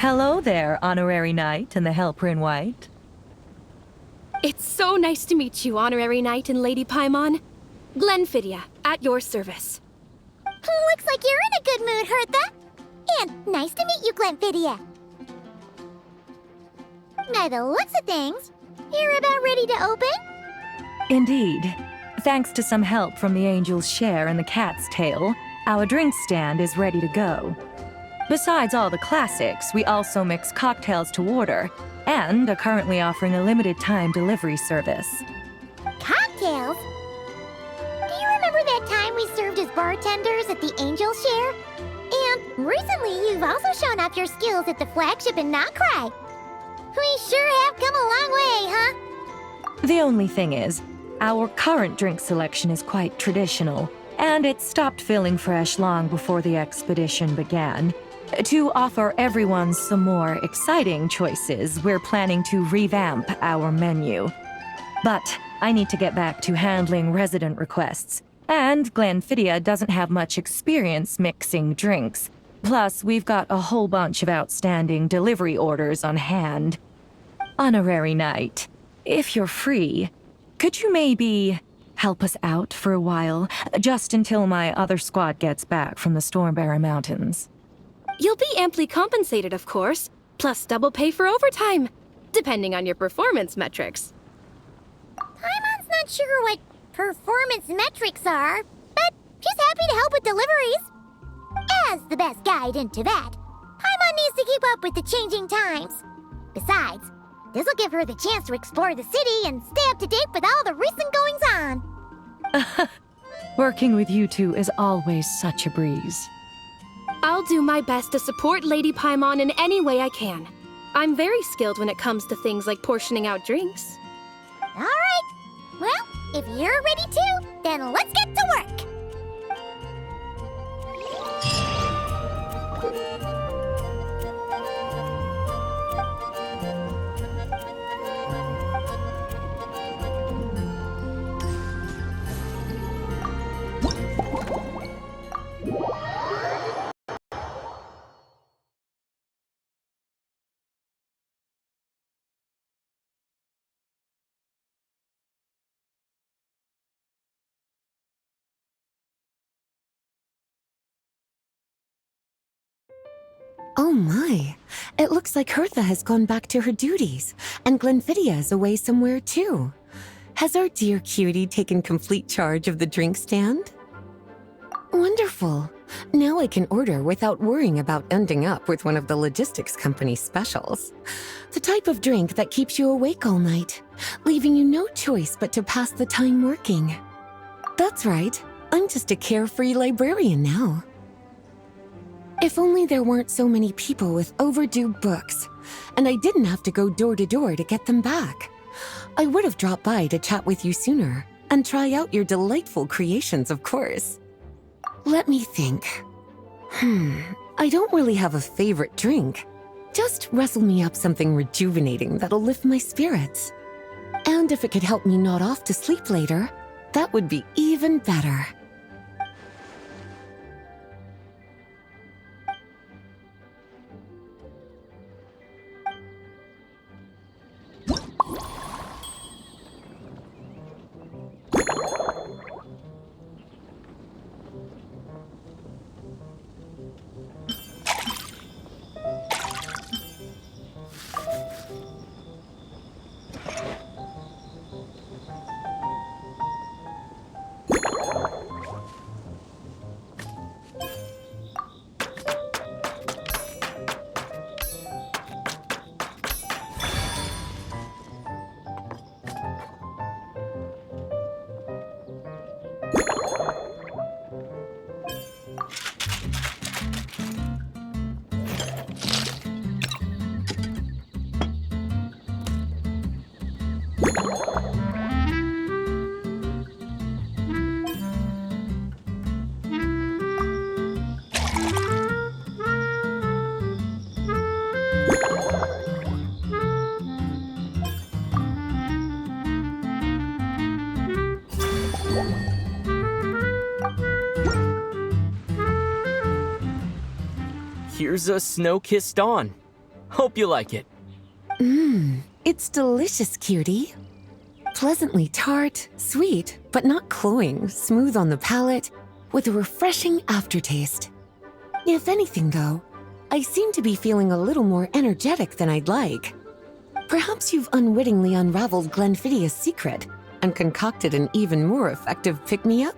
Hello there, Honorary Knight and the Helper in White. It's so nice to meet you, Honorary Knight and Lady Paimon. Glenfidia, at your service. Looks like you're in a good mood, Hertha. And nice to meet you, Glenfidia. By the looks of things, you're about ready to open? Indeed. Thanks to some help from the Angel's Share and the Cat's Tail, our drink stand is ready to go. Besides all the classics, we also mix cocktails to order, and are currently offering a limited-time delivery service. Cocktails? Do you remember that time we served as bartenders at the Angel's Share? And recently, you've also shown off your skills at the flagship in Nocrai. We sure have come a long way, huh? The only thing is, our current drink selection is quite traditional, and it stopped feeling fresh long before the expedition began. To offer everyone some more exciting choices, we're planning to revamp our menu. But I need to get back to handling resident requests, and Glenfidia doesn't have much experience mixing drinks. Plus, we've got a whole bunch of outstanding delivery orders on hand. Honorary Knight, if you're free, could you maybe help us out for a while, just until my other squad gets back from the Stormbearer Mountains? You'll be amply compensated, of course, plus double pay for overtime, depending on your performance metrics. Paimon's not sure what performance metrics are, but she's happy to help with deliveries. As the best guide into that, Paimon needs to keep up with the changing times. Besides, this'll give her the chance to explore the city and stay up to date with all the recent goings-on. Working with you two is always such a breeze. I'll do my best to support Lady Paimon in any way I can. I'm very skilled when it comes to things like portioning out drinks. All right. Well, if you're ready to, then let's get to work. Oh my, it looks like Hertha has gone back to her duties, and Glenfidia is away somewhere too. Has our dear cutie taken complete charge of the drink stand? Wonderful. Now I can order without worrying about ending up with one of the logistics company's specials. The type of drink that keeps you awake all night, leaving you no choice but to pass the time working. That's right, I'm just a carefree librarian now. If only there weren't so many people with overdue books, and I didn't have to go door to door to get them back. I would have dropped by to chat with you sooner, and try out your delightful creations, of course. Let me think. I don't really have a favorite drink. Just rustle me up something rejuvenating that'll lift my spirits. And if it could help me nod off to sleep later, that would be even better. Here's a snow-kissed dawn. Hope you like it. It's delicious, cutie. Pleasantly tart, sweet, but not cloying, smooth on the palate, with a refreshing aftertaste. If anything, though, I seem to be feeling a little more energetic than I'd like. Perhaps you've unwittingly unraveled Glenfiddia's secret and concocted an even more effective pick-me-up?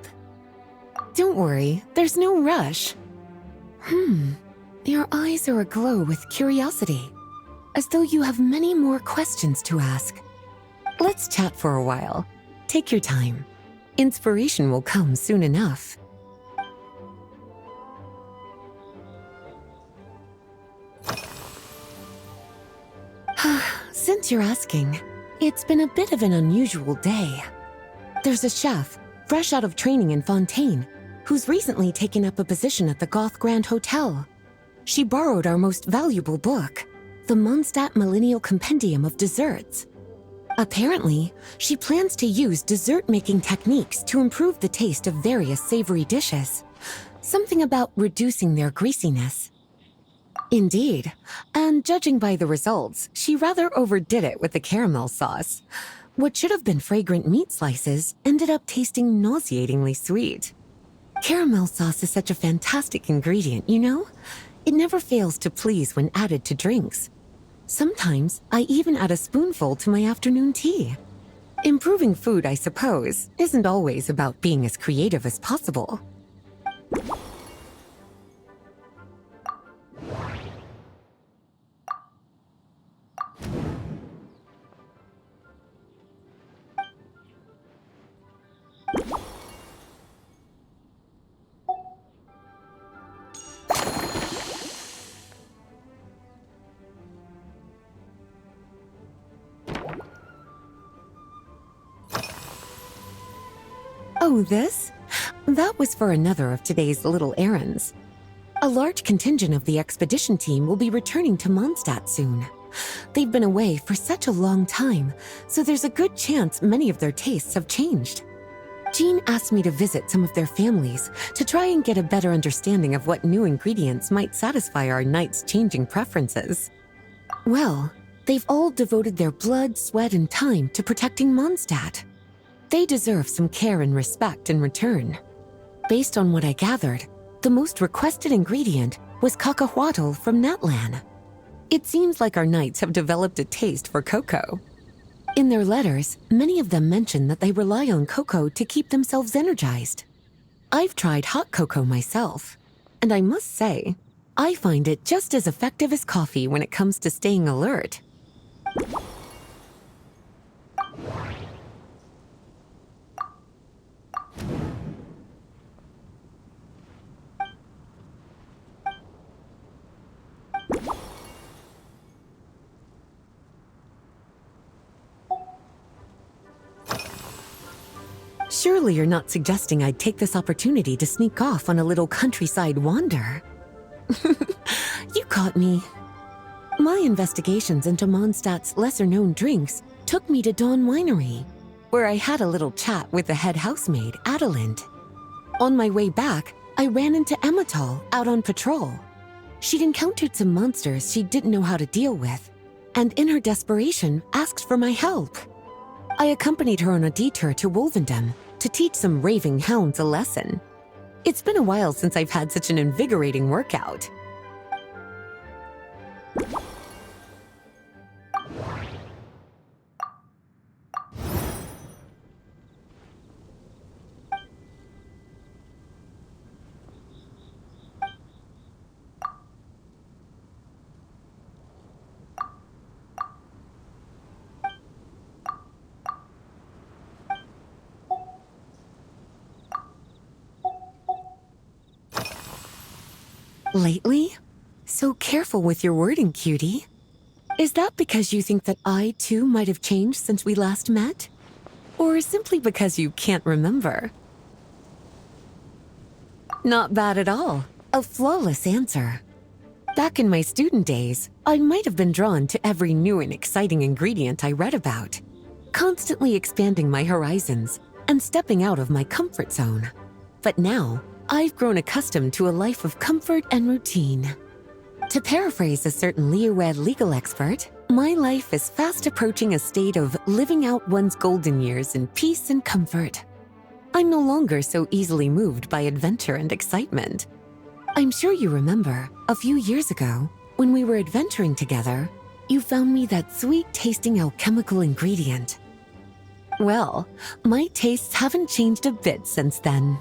Don't worry, there's no rush. Your eyes are aglow with curiosity, as though you have many more questions to ask. Let's chat for a while. Take your time. Inspiration will come soon enough. Since you're asking, it's been a bit of an unusual day. There's a chef, fresh out of training in Fontaine, who's recently taken up a position at the Goth Grand Hotel. She borrowed our most valuable book, the Mondstadt Millennial Compendium of Desserts. Apparently, she plans to use dessert-making techniques to improve the taste of various savory dishes. Something about reducing their greasiness. Indeed, and judging by the results, she rather overdid it with the caramel sauce. What should have been fragrant meat slices ended up tasting nauseatingly sweet. Caramel sauce is such a fantastic ingredient, you know? It never fails to please when added to drinks. Sometimes, I even add a spoonful to my afternoon tea. Improving food, I suppose, isn't always about being as creative as possible. Oh, this? That was for another of today's little errands. A large contingent of the expedition team will be returning to Mondstadt soon. They've been away for such a long time, so there's a good chance many of their tastes have changed. Jean asked me to visit some of their families to try and get a better understanding of what new ingredients might satisfy our knights' changing preferences. Well, they've all devoted their blood, sweat, and time to protecting Mondstadt. They deserve some care and respect in return. Based on what I gathered, the most requested ingredient was cacahuatl from Natlan. It seems like our knights have developed a taste for cocoa. In their letters, many of them mention that they rely on cocoa to keep themselves energized. I've tried hot cocoa myself, and I must say, I find it just as effective as coffee when it comes to staying alert. Surely you're not suggesting I'd take this opportunity to sneak off on a little countryside wander? You caught me. My investigations into Mondstadt's lesser-known drinks took me to Dawn Winery, where I had a little chat with the head housemaid, Adelind. On my way back, I ran into Emmetall out on patrol. She'd encountered some monsters she didn't know how to deal with, and in her desperation, asked for my help. I accompanied her on a detour to Wolvendom to teach some raving hounds a lesson. It's been a while since I've had such an invigorating workout. Lately? So careful with your wording, cutie. Is that because you think that I, too, might have changed since we last met? Or simply because you can't remember? Not bad at all. A flawless answer. Back in my student days, I might have been drawn to every new and exciting ingredient I read about, constantly expanding my horizons and stepping out of my comfort zone. But now, I've grown accustomed to a life of comfort and routine. To paraphrase a certain Leo-ed legal expert, my life is fast approaching a state of living out one's golden years in peace and comfort. I'm no longer so easily moved by adventure and excitement. I'm sure you remember, a few years ago, when we were adventuring together, you found me that sweet-tasting alchemical ingredient. Well, my tastes haven't changed a bit since then.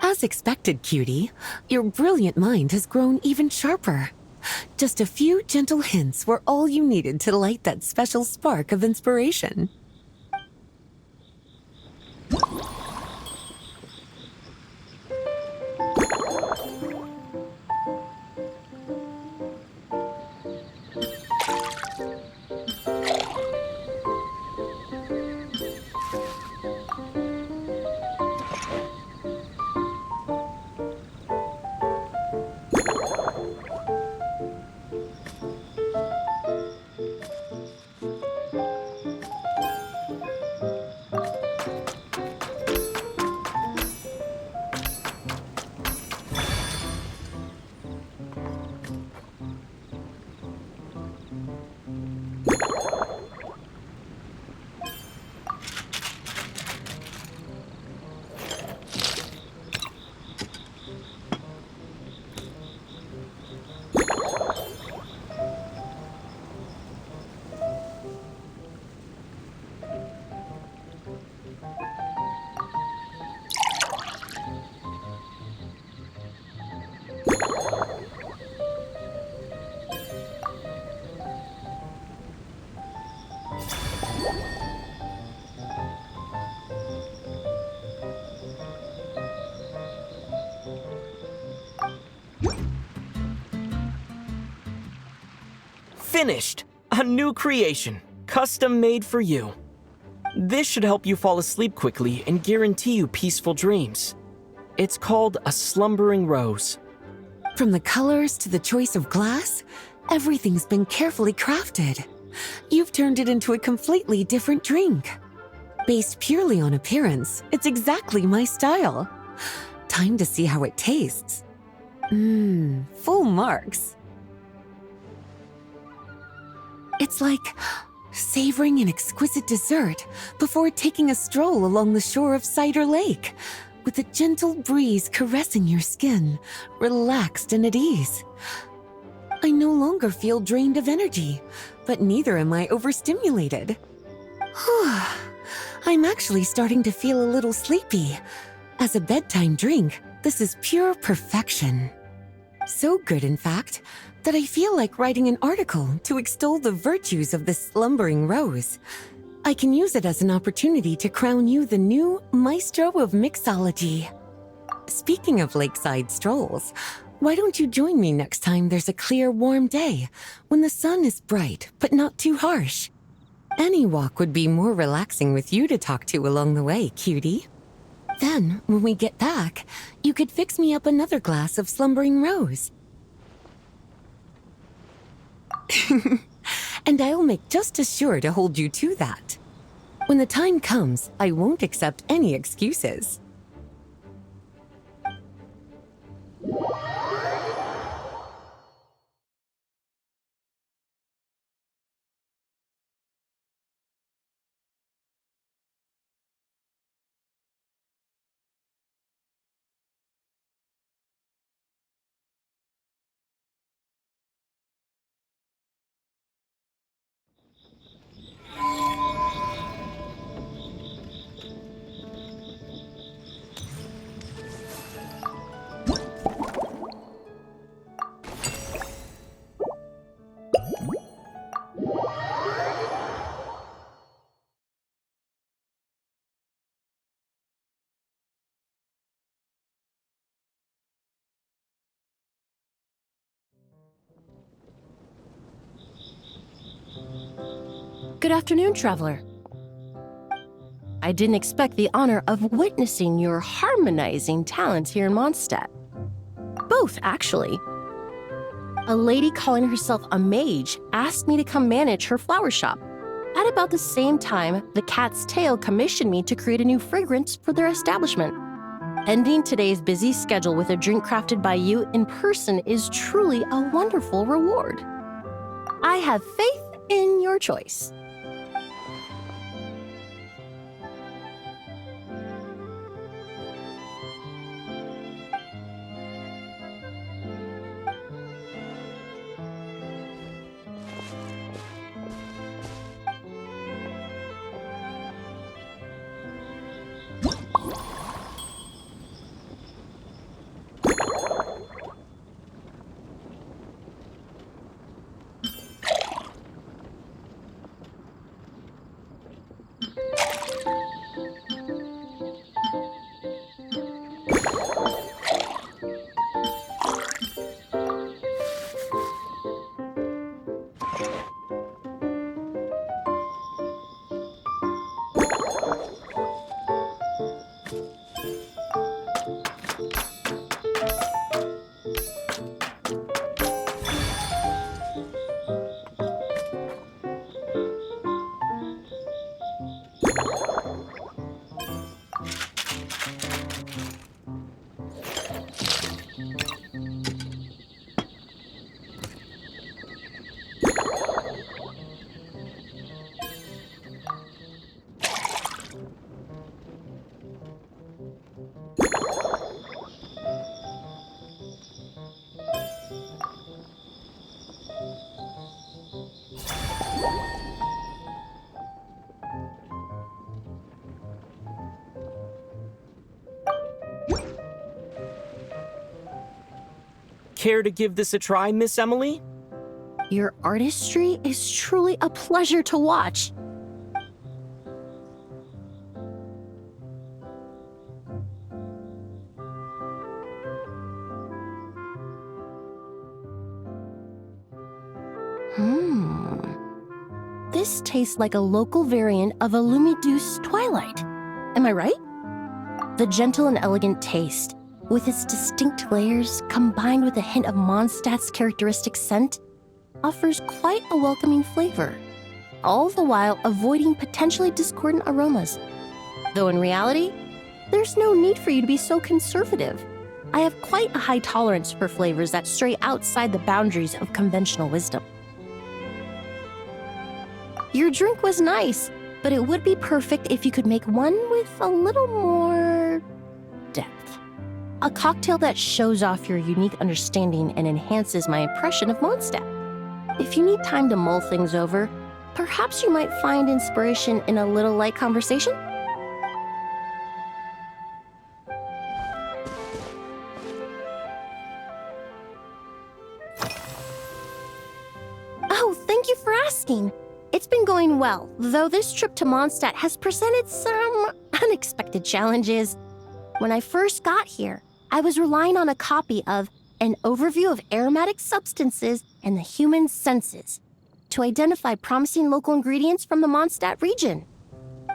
As expected, cutie, your brilliant mind has grown even sharper. Just a few gentle hints were all you needed to light that special spark of inspiration. Finished! A new creation, custom made for you. This should help you fall asleep quickly and guarantee you peaceful dreams. It's called a slumbering rose. From the colors to the choice of glass, everything's been carefully crafted. You've turned it into a completely different drink. Based purely on appearance, it's exactly my style. Time to see how it tastes. Full marks. It's like savoring an exquisite dessert before taking a stroll along the shore of Cider Lake, with a gentle breeze caressing your skin, relaxed and at ease. I no longer feel drained of energy, but neither am I overstimulated. I'm actually starting to feel a little sleepy. As a bedtime drink, this is pure perfection. So good, in fact, that I feel like writing an article to extol the virtues of this slumbering rose. I can use it as an opportunity to crown you the new maestro of mixology. Speaking of lakeside strolls, why don't you join me next time there's a clear, warm day, when the sun is bright but not too harsh? Any walk would be more relaxing with you to talk to along the way, cutie. Then, when we get back, you could fix me up another glass of slumbering rose. And I'll make just as sure to hold you to that. When the time comes, I won't accept any excuses. Good afternoon, traveler. I didn't expect the honor of witnessing your harmonizing talents here in Mondstadt. Both, actually. A lady calling herself a mage asked me to come manage her flower shop. At about the same time, the Cat's Tail commissioned me to create a new fragrance for their establishment. Ending today's busy schedule with a drink crafted by you in person is truly a wonderful reward. I have faith in your choice. Care to give this a try, Miss Emily? Your artistry is truly a pleasure to watch. This tastes like a local variant of a Lumiduce Twilight. Am I right? The gentle and elegant taste, with its distinct layers combined with a hint of Mondstadt's characteristic scent, offers quite a welcoming flavor, all the while avoiding potentially discordant aromas. Though in reality, there's no need for you to be so conservative. I have quite a high tolerance for flavors that stray outside the boundaries of conventional wisdom. Your drink was nice, but it would be perfect if you could make one with a little more depth. A cocktail that shows off your unique understanding and enhances my impression of Mondstadt. If you need time to mull things over, perhaps you might find inspiration in a little light conversation? Oh, thank you for asking. It's been going well, though this trip to Mondstadt has presented some unexpected challenges. When I first got here, I was relying on a copy of An Overview of Aromatic Substances and the Human Senses to identify promising local ingredients from the Mondstadt region.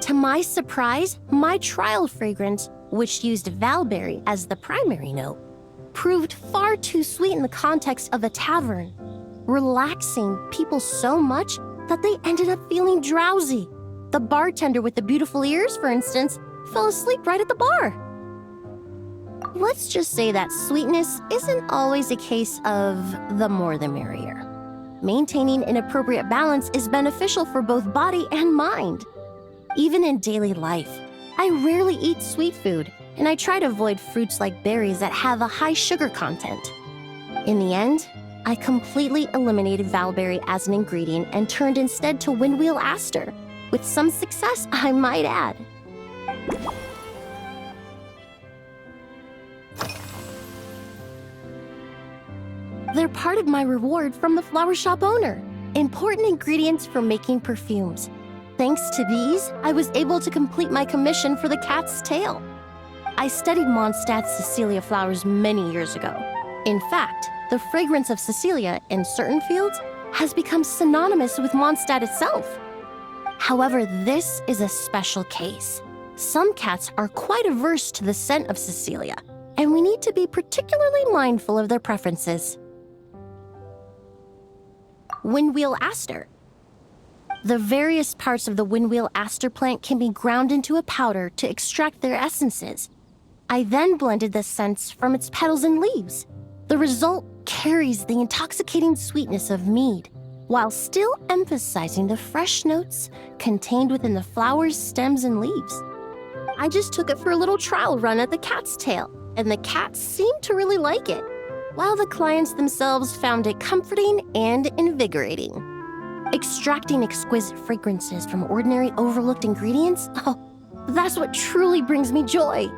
To my surprise, my trial fragrance, which used valberry as the primary note, proved far too sweet in the context of a tavern, relaxing people so much that they ended up feeling drowsy. The bartender with the beautiful ears, for instance, fell asleep right at the bar. Let's just say that sweetness isn't always a case of the more the merrier. Maintaining an appropriate balance is beneficial for both body and mind. Even in daily life, I rarely eat sweet food, and I try to avoid fruits like berries that have a high sugar content. In the end, I completely eliminated valberry as an ingredient and turned instead to windwheel aster, with some success, I might add. They're part of my reward from the flower shop owner, important ingredients for making perfumes. Thanks to these, I was able to complete my commission for the Cat's Tail. I studied Mondstadt's Cecilia flowers many years ago. In fact, the fragrance of Cecilia in certain fields has become synonymous with Mondstadt itself. However, this is a special case. Some cats are quite averse to the scent of Cecilia, and we need to be particularly mindful of their preferences. Windwheel aster. The various parts of the windwheel aster plant can be ground into a powder to extract their essences. I then blended the scents from its petals and leaves. The result carries the intoxicating sweetness of mead, while still emphasizing the fresh notes contained within the flowers, stems, and leaves. I just took it for a little trial run at the cat's tail, and the cats seemed to really like it, while the clients themselves found it comforting and invigorating. Extracting exquisite fragrances from ordinary overlooked ingredients? Oh, that's what truly brings me joy.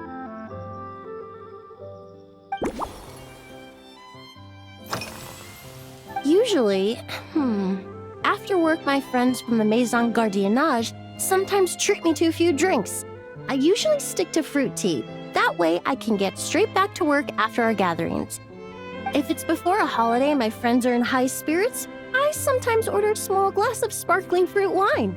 Usually, after work, my friends from the Maison Gardiennage sometimes treat me to a few drinks. I usually stick to fruit tea. That way I can get straight back to work after our gatherings. If it's before a holiday and my friends are in high spirits, I sometimes order a small glass of sparkling fruit wine.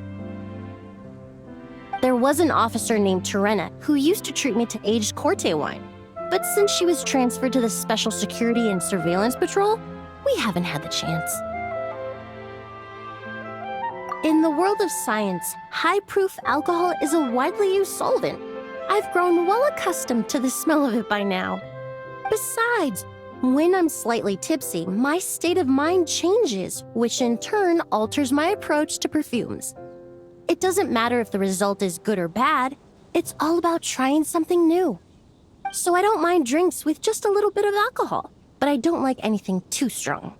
There was an officer named Terena who used to treat me to aged Corte wine. But since she was transferred to the Special Security and Surveillance Patrol, we haven't had the chance. In the world of science, high-proof alcohol is a widely used solvent. I've grown well accustomed to the smell of it by now. Besides, when I'm slightly tipsy, my state of mind changes, which in turn alters my approach to perfumes. It doesn't matter if the result is good or bad, it's all about trying something new. So I don't mind drinks with just a little bit of alcohol, but I don't like anything too strong.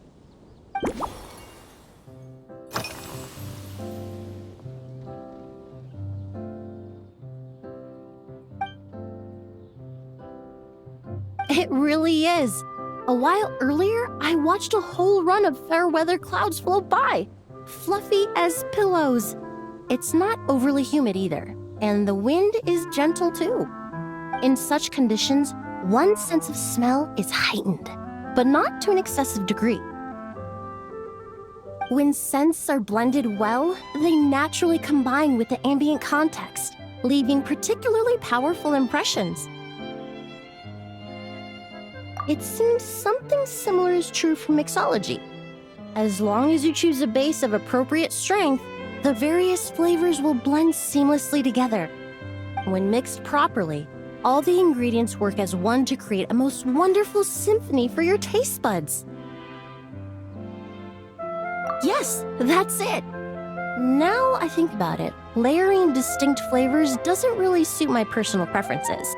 It really is. A while earlier, I watched a whole run of fair weather clouds float by, fluffy as pillows. It's not overly humid either, and the wind is gentle too. In such conditions, one's sense of smell is heightened, but not to an excessive degree. When scents are blended well, they naturally combine with the ambient context, leaving particularly powerful impressions. It seems something similar is true for mixology. As long as you choose a base of appropriate strength, the various flavors will blend seamlessly together. When mixed properly, all the ingredients work as one to create a most wonderful symphony for your taste buds. Yes, that's it. Now I think about it, layering distinct flavors doesn't really suit my personal preferences.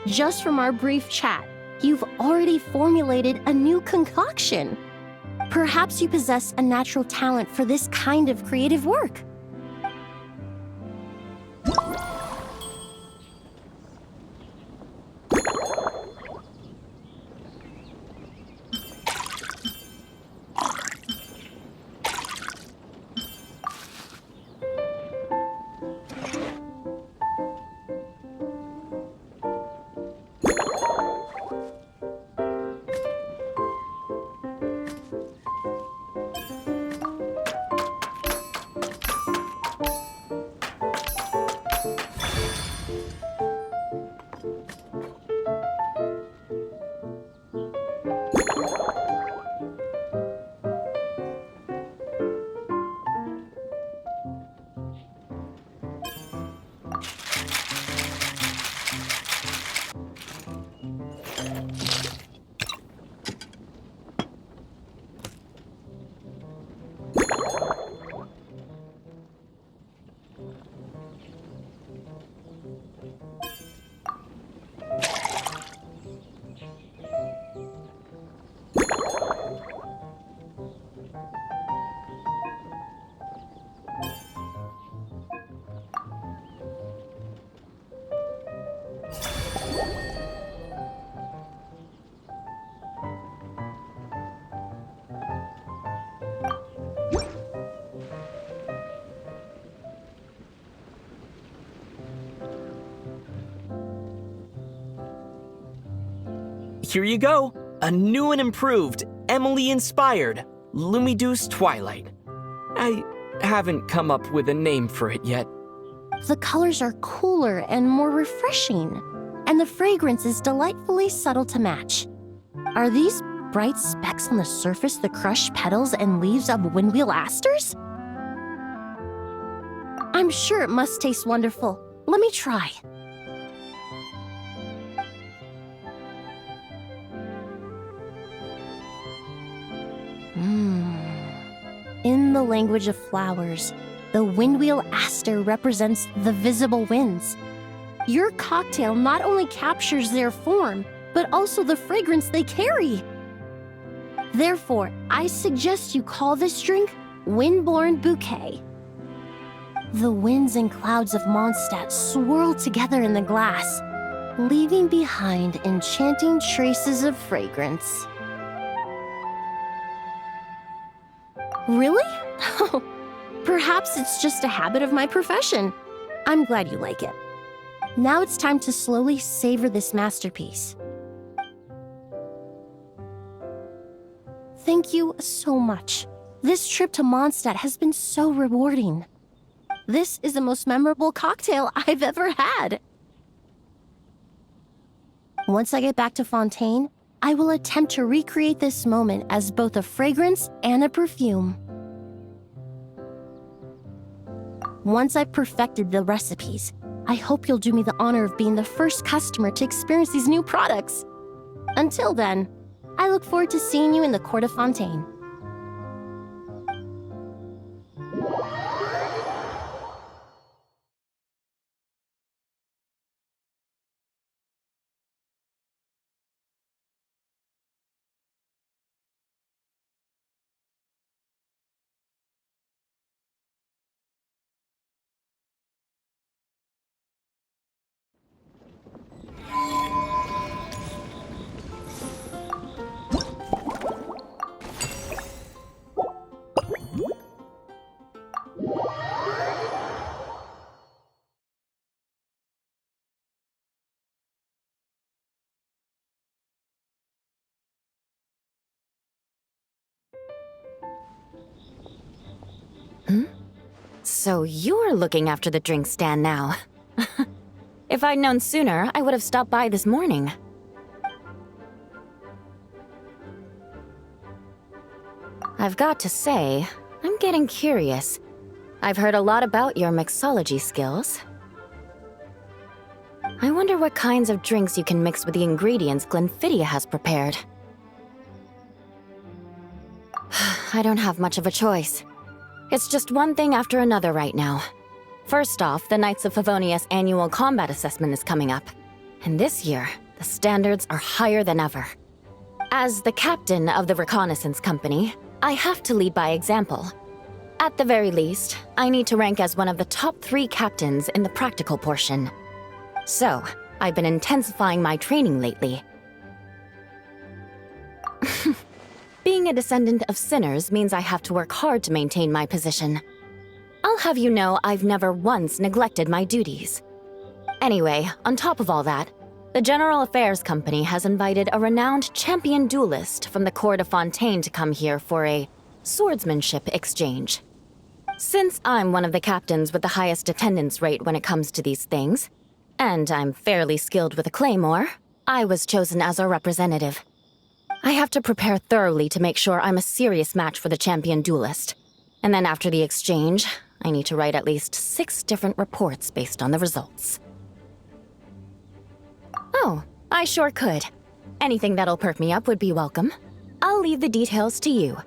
Just from our brief chat, you've already formulated a new concoction. Perhaps you possess a natural talent for this kind of creative work. Here you go. A new and improved, Emily-inspired Lumiduce Twilight. I haven't come up with a name for it yet. The colors are cooler and more refreshing, and the fragrance is delightfully subtle to match. Are these bright specks on the surface the crushed petals and leaves of windwheel asters? I'm sure it must taste wonderful. Let me try. In the language of flowers, the windwheel aster represents the visible winds. Your cocktail not only captures their form, but also the fragrance they carry. Therefore, I suggest you call this drink Windborne Bouquet. The winds and clouds of Mondstadt swirl together in the glass, leaving behind enchanting traces of fragrance. Really? Oh, perhaps it's just a habit of my profession. I'm glad you like it. Now it's time to slowly savor this masterpiece. Thank you so much. This trip to Mondstadt has been so rewarding. This is the most memorable cocktail I've ever had. Once I get back to Fontaine, I will attempt to recreate this moment as both a fragrance and a perfume. Once I've perfected the recipes, I hope you'll do me the honor of being the first customer to experience these new products. Until then, I look forward to seeing you in the Court of Fontaine. So you're looking after the drink stand now. If I'd known sooner, I would have stopped by this morning. I've got to say, I'm getting curious. I've heard a lot about your mixology skills. I wonder what kinds of drinks you can mix with the ingredients Glenfiddich has prepared. I don't have much of a choice. It's just one thing after another right now. First off, the Knights of Favonius annual combat assessment is coming up. And this year, the standards are higher than ever. As the captain of the reconnaissance company, I have to lead by example. At the very least, I need to rank as one of the top 3 captains in the practical portion. So, I've been intensifying my training lately. Being a descendant of sinners means I have to work hard to maintain my position. I'll have you know I've never once neglected my duties. Anyway, on top of all that, the General Affairs Company has invited a renowned champion duelist from the Court of Fontaine to come here for a swordsmanship exchange. Since I'm one of the captains with the highest attendance rate when it comes to these things, and I'm fairly skilled with a claymore, I was chosen as a representative. I have to prepare thoroughly to make sure I'm a serious match for the champion duelist. And then after the exchange, I need to write at least 6 different reports based on the results. Oh, I sure could. Anything that'll perk me up would be welcome. I'll leave the details to you.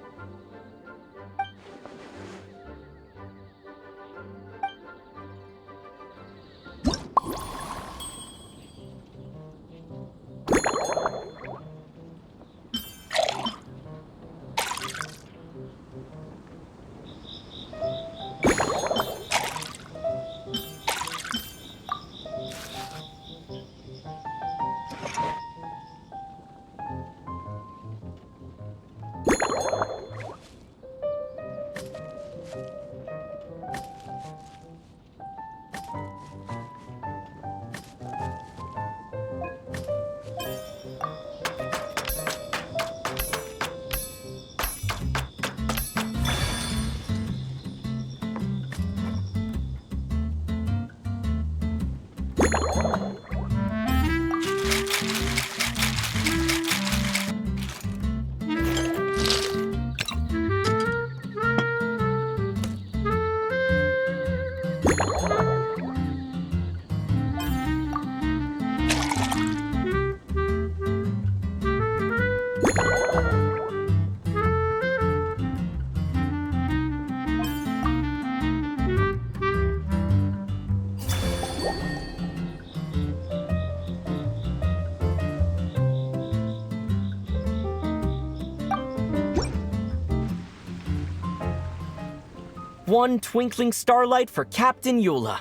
One twinkling starlight for Captain Eula.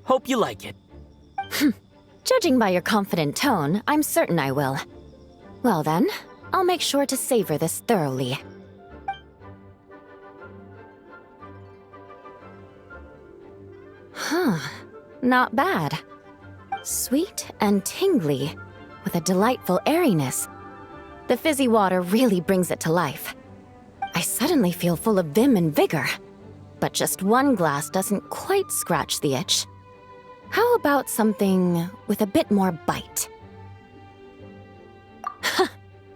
Hope you like it. Judging by your confident tone, I'm certain I will. Well then, I'll make sure to savor this thoroughly. Huh, not bad. Sweet and tingly, with a delightful airiness. The fizzy water really brings it to life. I suddenly feel full of vim and vigor. But just one glass doesn't quite scratch the itch. How about something with a bit more bite?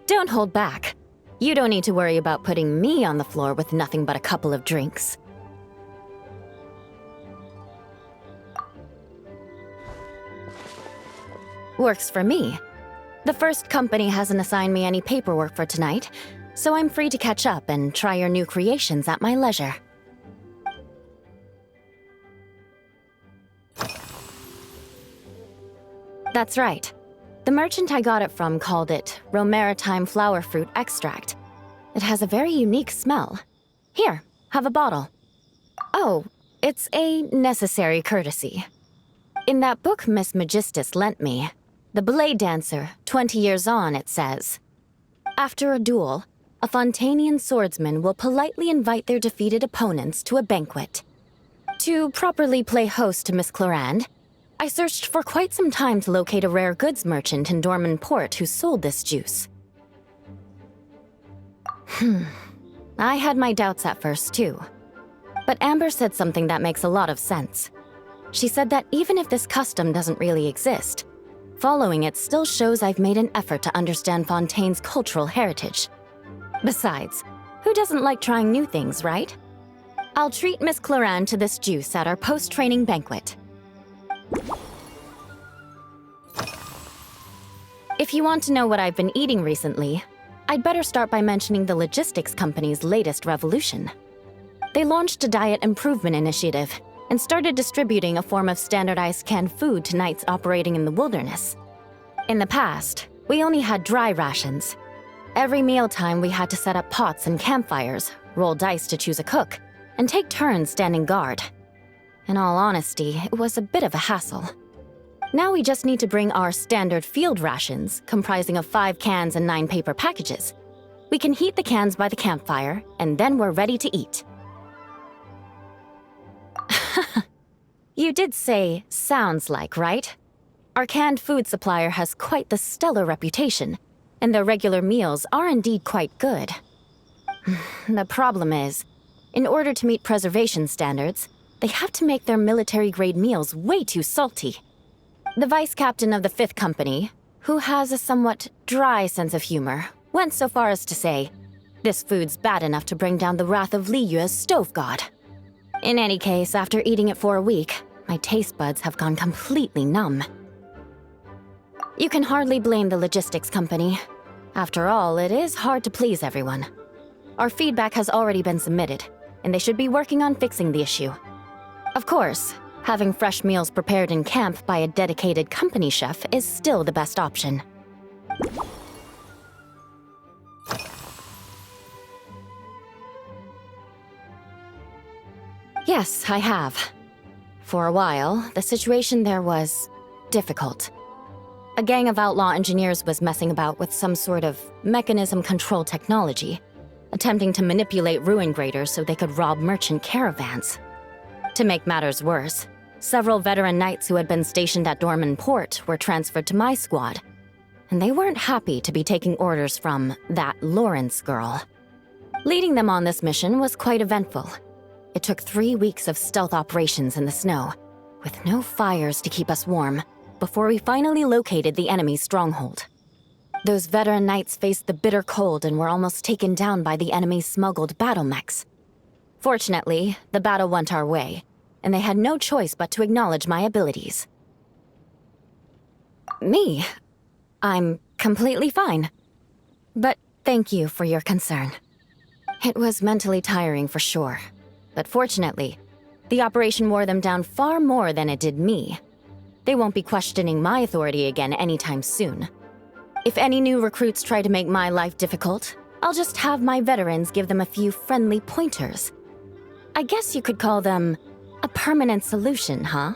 Don't hold back. You don't need to worry about putting me on the floor with nothing but a couple of drinks. Works for me. The first company hasn't assigned me any paperwork for tonight, so I'm free to catch up and try your new creations at my leisure. That's right. The merchant I got it from called it Romaritime Flower Fruit Extract. It has a very unique smell. Here, have a bottle. Oh, it's a necessary courtesy. In that book Miss Magistus lent me, The Blade Dancer, 20 Years On, it says, after a duel, a Fontanian swordsman will politely invite their defeated opponents to a banquet. To properly play host to Miss Clorand, I searched for quite some time to locate a rare goods merchant in Dorman Port who sold this juice. I had my doubts at first, too. But Amber said something that makes a lot of sense. She said that even if this custom doesn't really exist, following it still shows I've made an effort to understand Fontaine's cultural heritage. Besides, who doesn't like trying new things, right? I'll treat Miss Clorand to this juice at our post-training banquet. If you want to know what I've been eating recently, I'd better start by mentioning the logistics company's latest revolution. They launched a diet improvement initiative and started distributing a form of standardized canned food to knights operating in the wilderness. In the past, we only had dry rations. Every mealtime we had to set up pots and campfires, roll dice to choose a cook, and take turns standing guard. In all honesty, it was a bit of a hassle. Now we just need to bring our standard field rations, comprising of 5 cans and 9 paper packages. We can heat the cans by the campfire, and then we're ready to eat. You did say, sounds like, right? Our canned food supplier has quite the stellar reputation, and their regular meals are indeed quite good. The problem is, in order to meet preservation standards, they have to make their military-grade meals way too salty. The vice captain of the 5th Company, who has a somewhat dry sense of humor, went so far as to say, this food's bad enough to bring down the wrath of Liyue's stove god. In any case, after eating it for a week, my taste buds have gone completely numb. You can hardly blame the logistics company. After all, it is hard to please everyone. Our feedback has already been submitted, and they should be working on fixing the issue. Of course, having fresh meals prepared in camp by a dedicated company chef is still the best option. Yes, I have. For a while, the situation there was difficult. A gang of outlaw engineers was messing about with some sort of mechanism control technology, attempting to manipulate ruin graders so they could rob merchant caravans. To make matters worse, several veteran knights who had been stationed at Dorman Port were transferred to my squad, and they weren't happy to be taking orders from that Lawrence girl. Leading them on this mission was quite eventful. It took 3 weeks of stealth operations in the snow, with no fires to keep us warm, before we finally located the enemy's stronghold. Those veteran knights faced the bitter cold and were almost taken down by the enemy's smuggled battle mechs. Fortunately, the battle went our way, and they had no choice but to acknowledge my abilities. Me? I'm completely fine. But thank you for your concern. It was mentally tiring for sure. But fortunately, the operation wore them down far more than it did me. They won't be questioning my authority again anytime soon. If any new recruits try to make my life difficult, I'll just have my veterans give them a few friendly pointers. I guess you could call them a permanent solution, huh?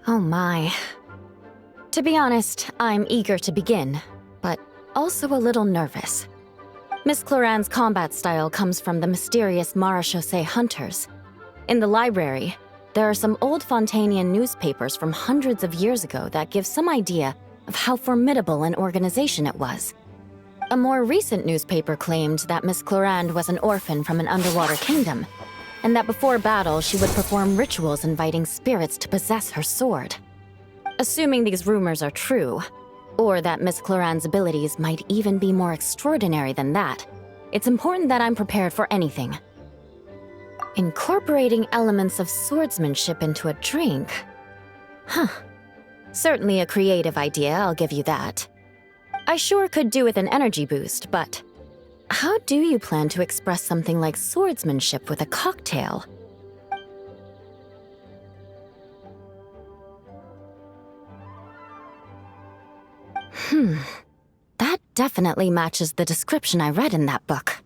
Oh my. To be honest, I'm eager to begin, but also a little nervous. Miss Cloran's combat style comes from the mysterious Marechaussee hunters. In the library, there are some old Fontanian newspapers from hundreds of years ago that give some idea of how formidable an organization it was. A more recent newspaper claimed that Miss Cloran was an orphan from an underwater kingdom, and that before battle she would perform rituals inviting spirits to possess her sword. Assuming these rumors are true, or that Miss Cloran's abilities might even be more extraordinary than that, it's important that I'm prepared for anything. Incorporating elements of swordsmanship into a drink? Huh. Certainly a creative idea, I'll give you that. I sure could do with an energy boost, but how do you plan to express something like swordsmanship with a cocktail? That definitely matches the description I read in that book.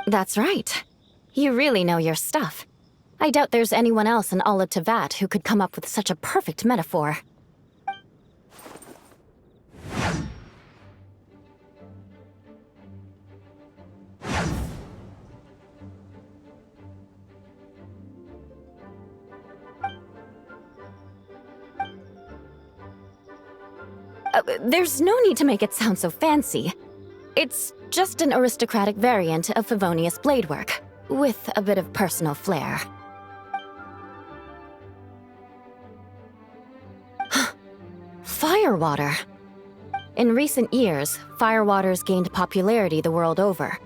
That's right. You really know your stuff. I doubt there's anyone else in all of Tevat who could come up with such a perfect metaphor. There's no need to make it sound so fancy. It's just an aristocratic variant of Favonius bladework, with a bit of personal flair. Firewater. In recent years, firewaters gained popularity the world over,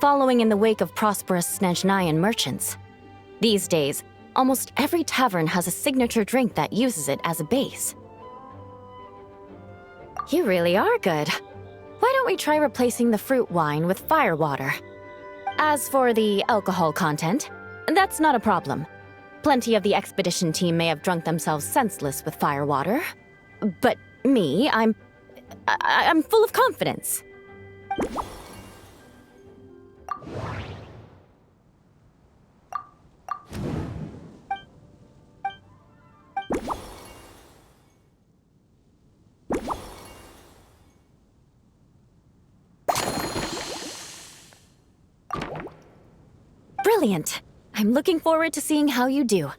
following in the wake of prosperous Snezhnayan merchants. These days, almost every tavern has a signature drink that uses it as a base. You really are good. Why don't we try replacing the fruit wine with firewater? As for the alcohol content, that's not a problem. Plenty of the expedition team may have drunk themselves senseless with firewater. But me, I'm full of confidence. Brilliant. I'm looking forward to seeing how you do.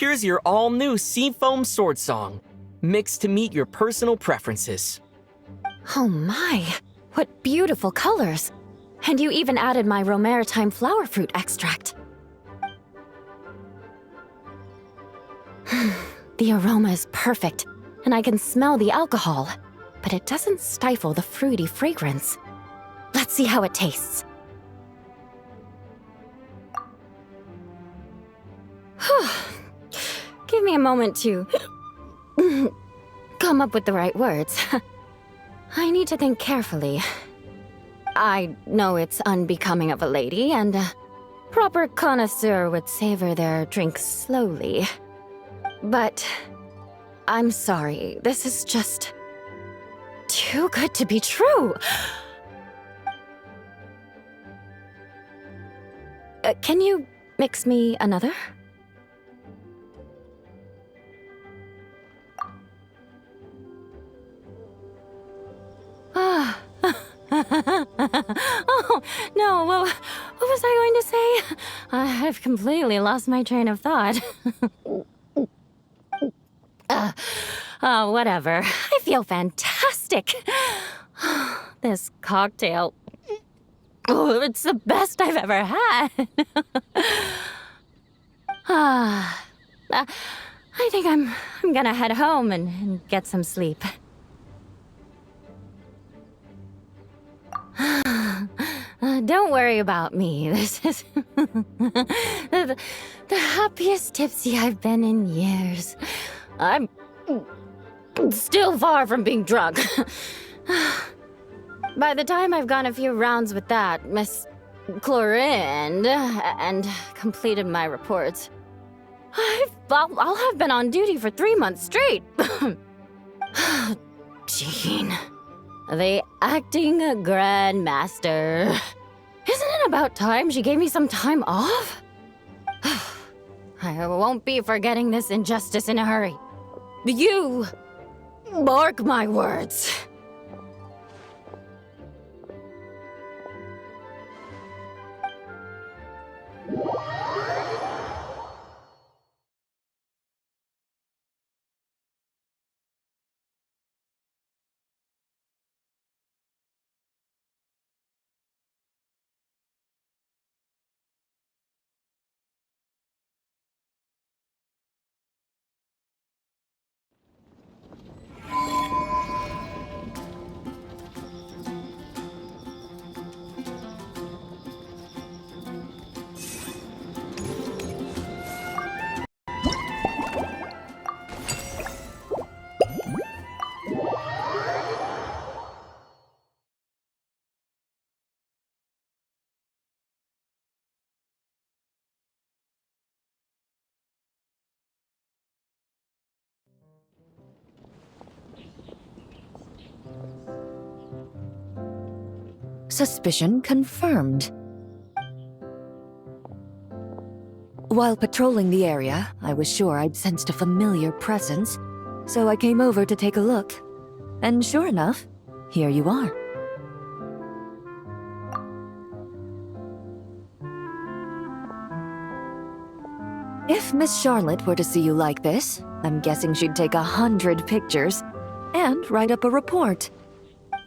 Here's your all-new Seafoam Sword Song, mixed to meet your personal preferences. Oh my, what beautiful colors! And you even added my romaritime flower fruit extract. The aroma is perfect, and I can smell the alcohol, but it doesn't stifle the fruity fragrance. Let's see how it tastes. Give me a moment to come up with the right words. I need to think carefully. I know it's unbecoming of a lady, and a proper connoisseur would savor their drink slowly. But I'm sorry, this is just too good to be true. Can you mix me another? Oh, no, what was I going to say? I've completely lost my train of thought. Whatever. I feel fantastic. This cocktail... Oh, it's the best I've ever had. I think I'm gonna head home and get some sleep. Don't worry about me. This is the happiest tipsy I've been in years. I'm still far from being drunk. By the time I've gone a few rounds with that Miss Chlorine and completed my reports, I'll have been on duty for 3 months straight. Jean, the acting grandmaster. Isn't it about time she gave me some time off? I won't be forgetting this injustice in a hurry. You mark my words. Suspicion confirmed. While patrolling the area, I was sure I'd sensed a familiar presence, so I came over to take a look. And sure enough, here you are. If Miss Charlotte were to see you like this, I'm guessing she'd take 100 pictures and write up a report.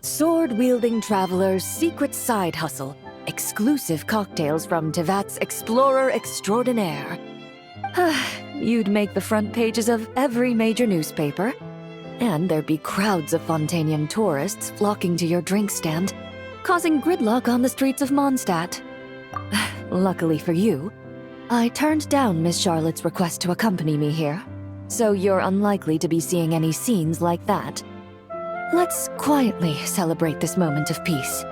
Sword-wielding traveler's secret side hustle. Exclusive cocktails from Tevat's Explorer Extraordinaire. You'd make the front pages of every major newspaper. And there'd be crowds of Fontanian tourists flocking to your drink stand, causing gridlock on the streets of Mondstadt. Luckily for you, I turned down Miss Charlotte's request to accompany me here, so you're unlikely to be seeing any scenes like that. Let's quietly celebrate this moment of peace.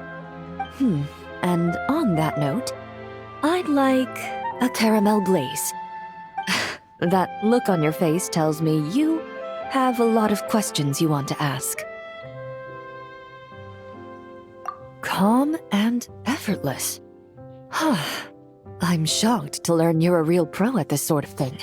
And on that note, I'd like a caramel glaze. That look on your face tells me you have a lot of questions you want to ask. Calm and effortless. I'm shocked to learn you're a real pro at this sort of thing.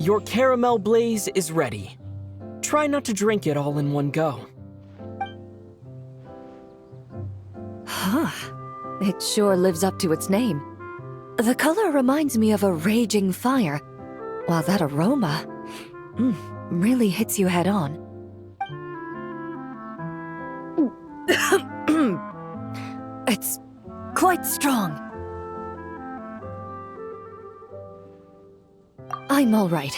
Your caramel blaze is ready. Try not to drink it all in one go. Huh. It sure lives up to its name. The color reminds me of a raging fire, while that aroma really hits you head on. It's quite strong. I'm all right.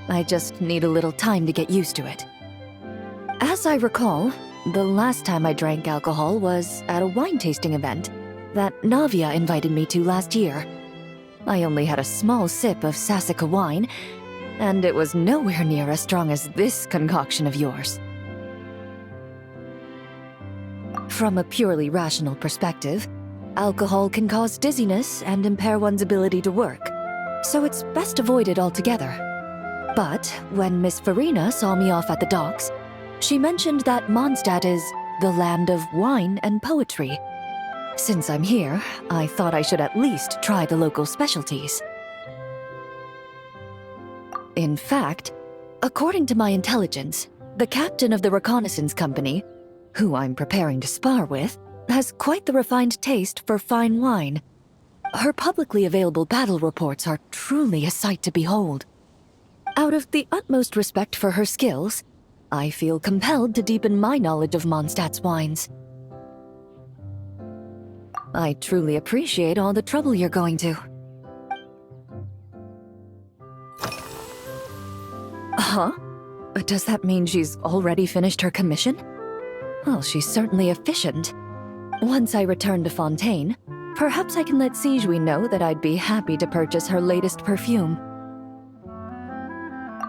I just need a little time to get used to it. As I recall, the last time I drank alcohol was at a wine tasting event that Navia invited me to last year. I only had a small sip of Sassica wine, and it was nowhere near as strong as this concoction of yours. From a purely rational perspective, alcohol can cause dizziness and impair one's ability to work, so it's best avoided altogether. But when Miss Farina saw me off at the docks, she mentioned that Mondstadt is the land of wine and poetry. Since I'm here, I thought I should at least try the local specialties. In fact, according to my intelligence, the captain of the reconnaissance company, who I'm preparing to spar with, has quite the refined taste for fine wine. Her publicly available battle reports are truly a sight to behold. Out of the utmost respect for her skills, I feel compelled to deepen my knowledge of Mondstadt's wines. I truly appreciate all the trouble you're going to. Huh? Does that mean she's already finished her commission? Well, she's certainly efficient. Once I return to Fontaine, perhaps I can let Sijui know that I'd be happy to purchase her latest perfume.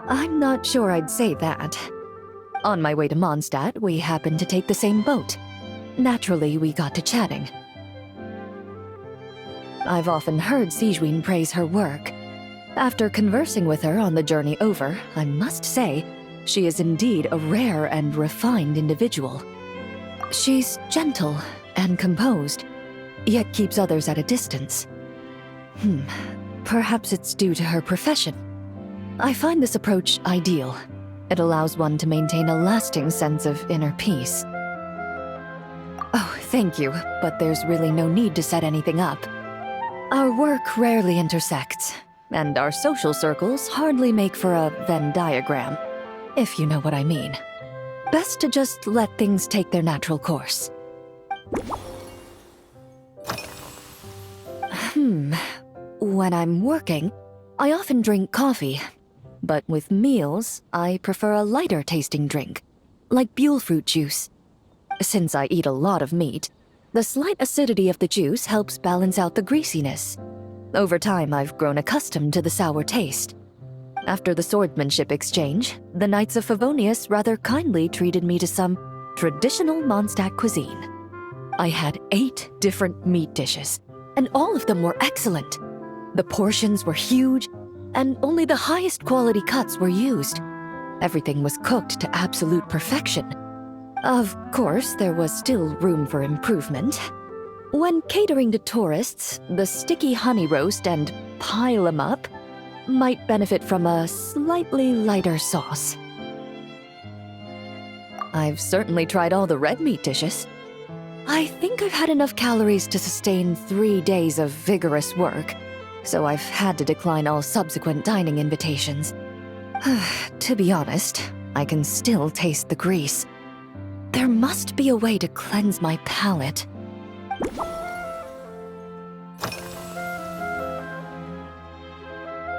I'm not sure I'd say that. On my way to Mondstadt, we happened to take the same boat. Naturally, we got to chatting. I've often heard Sijui praise her work. After conversing with her on the journey over, I must say, she is indeed a rare and refined individual. She's gentle and composed, yet keeps others at a distance. Perhaps it's due to her profession. I find this approach ideal. It allows one to maintain a lasting sense of inner peace. Oh, thank you, but there's really no need to set anything up. Our work rarely intersects, and our social circles hardly make for a Venn diagram, if you know what I mean. Best to just let things take their natural course. When I'm working, I often drink coffee. But with meals, I prefer a lighter tasting drink, like Buell fruit juice. Since I eat a lot of meat, the slight acidity of the juice helps balance out the greasiness. Over time, I've grown accustomed to the sour taste. After the swordsmanship exchange, the Knights of Favonius rather kindly treated me to some traditional Mondstadt cuisine. I had 8 different meat dishes, and all of them were excellent. The portions were huge, and only the highest quality cuts were used. Everything was cooked to absolute perfection. Of course, there was still room for improvement. When catering to tourists, the sticky honey roast and pile 'em up might benefit from a slightly lighter sauce. I've certainly tried all the red meat dishes. I think I've had enough calories to sustain 3 days of vigorous work, so I've had to decline all subsequent dining invitations. To be honest, I can still taste the grease. There must be a way to cleanse my palate.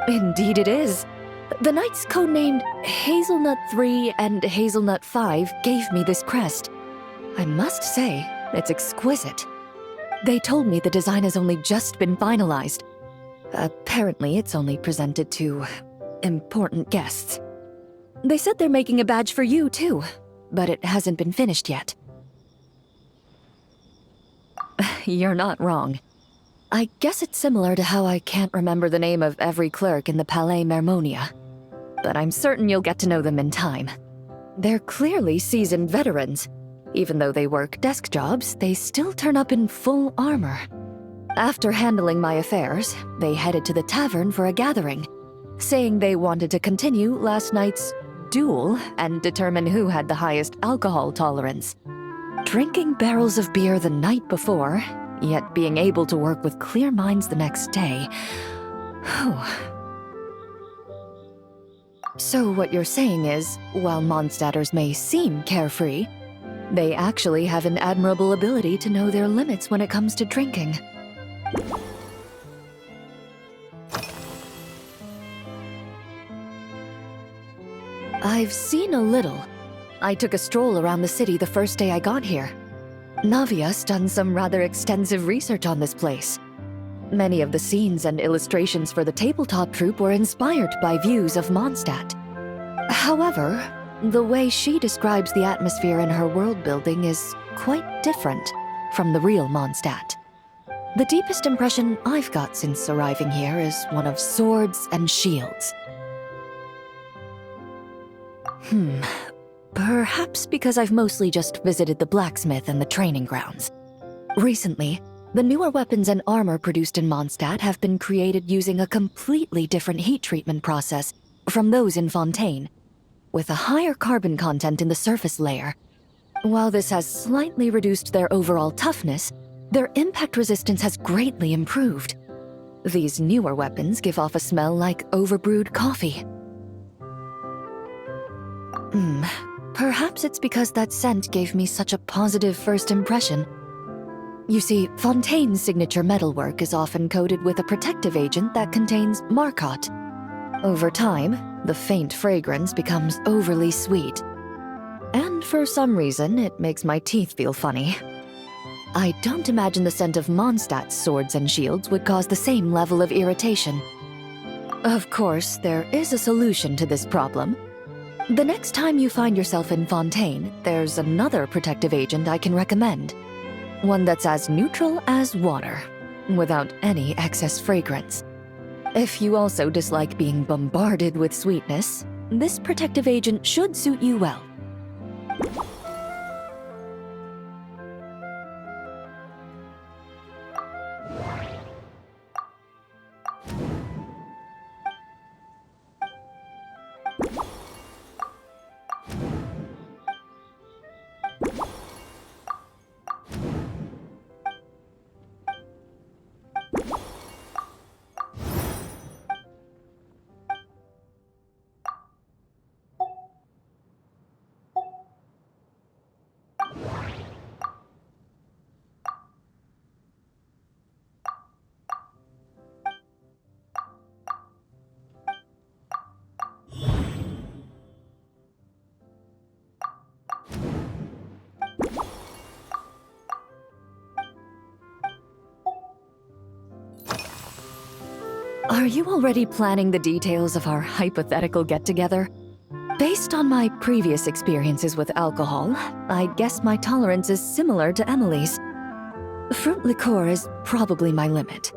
Indeed it is. The knights codenamed Hazelnut 3 and Hazelnut 5 gave me this crest. I must say, it's exquisite. They told me the design has only just been finalized. Apparently, it's only presented to important guests. They said they're making a badge for you, too, but it hasn't been finished yet. You're not wrong. I guess it's similar to how I can't remember the name of every clerk in the Palais Mermonia. But I'm certain you'll get to know them in time. They're clearly seasoned veterans. Even though they work desk jobs, they still turn up in full armor. After handling my affairs, they headed to the tavern for a gathering, saying they wanted to continue last night's duel and determine who had the highest alcohol tolerance. Drinking barrels of beer the night before, yet being able to work with clear minds the next day. Whew. So what you're saying is, while Mondstadters may seem carefree, they actually have an admirable ability to know their limits when it comes to drinking. I've seen a little. I took a stroll around the city the first day I got here. Navia's done some rather extensive research on this place. Many of the scenes and illustrations for the tabletop troupe were inspired by views of Mondstadt. However, the way she describes the atmosphere in her world building is quite different from the real Mondstadt. The deepest impression I've got since arriving here is one of swords and shields. Perhaps because I've mostly just visited the blacksmith and the training grounds. Recently, the newer weapons and armor produced in Mondstadt have been created using a completely different heat treatment process from those in Fontaine, with a higher carbon content in the surface layer. While this has slightly reduced their overall toughness, their impact resistance has greatly improved. These newer weapons give off a smell like overbrewed coffee. Perhaps it's because that scent gave me such a positive first impression. You see, Fontaine's signature metalwork is often coated with a protective agent that contains Marcotte. Over time, the faint fragrance becomes overly sweet. And for some reason, it makes my teeth feel funny. I don't imagine the scent of Mondstadt's swords and shields would cause the same level of irritation. Of course, there is a solution to this problem. The next time you find yourself in Fontaine, there's another protective agent I can recommend. One that's as neutral as water, without any excess fragrance. If you also dislike being bombarded with sweetness, this protective agent should suit you well. Are you already planning the details of our hypothetical get-together? Based on my previous experiences with alcohol, I guess my tolerance is similar to Emily's. Fruit liqueur is probably my limit.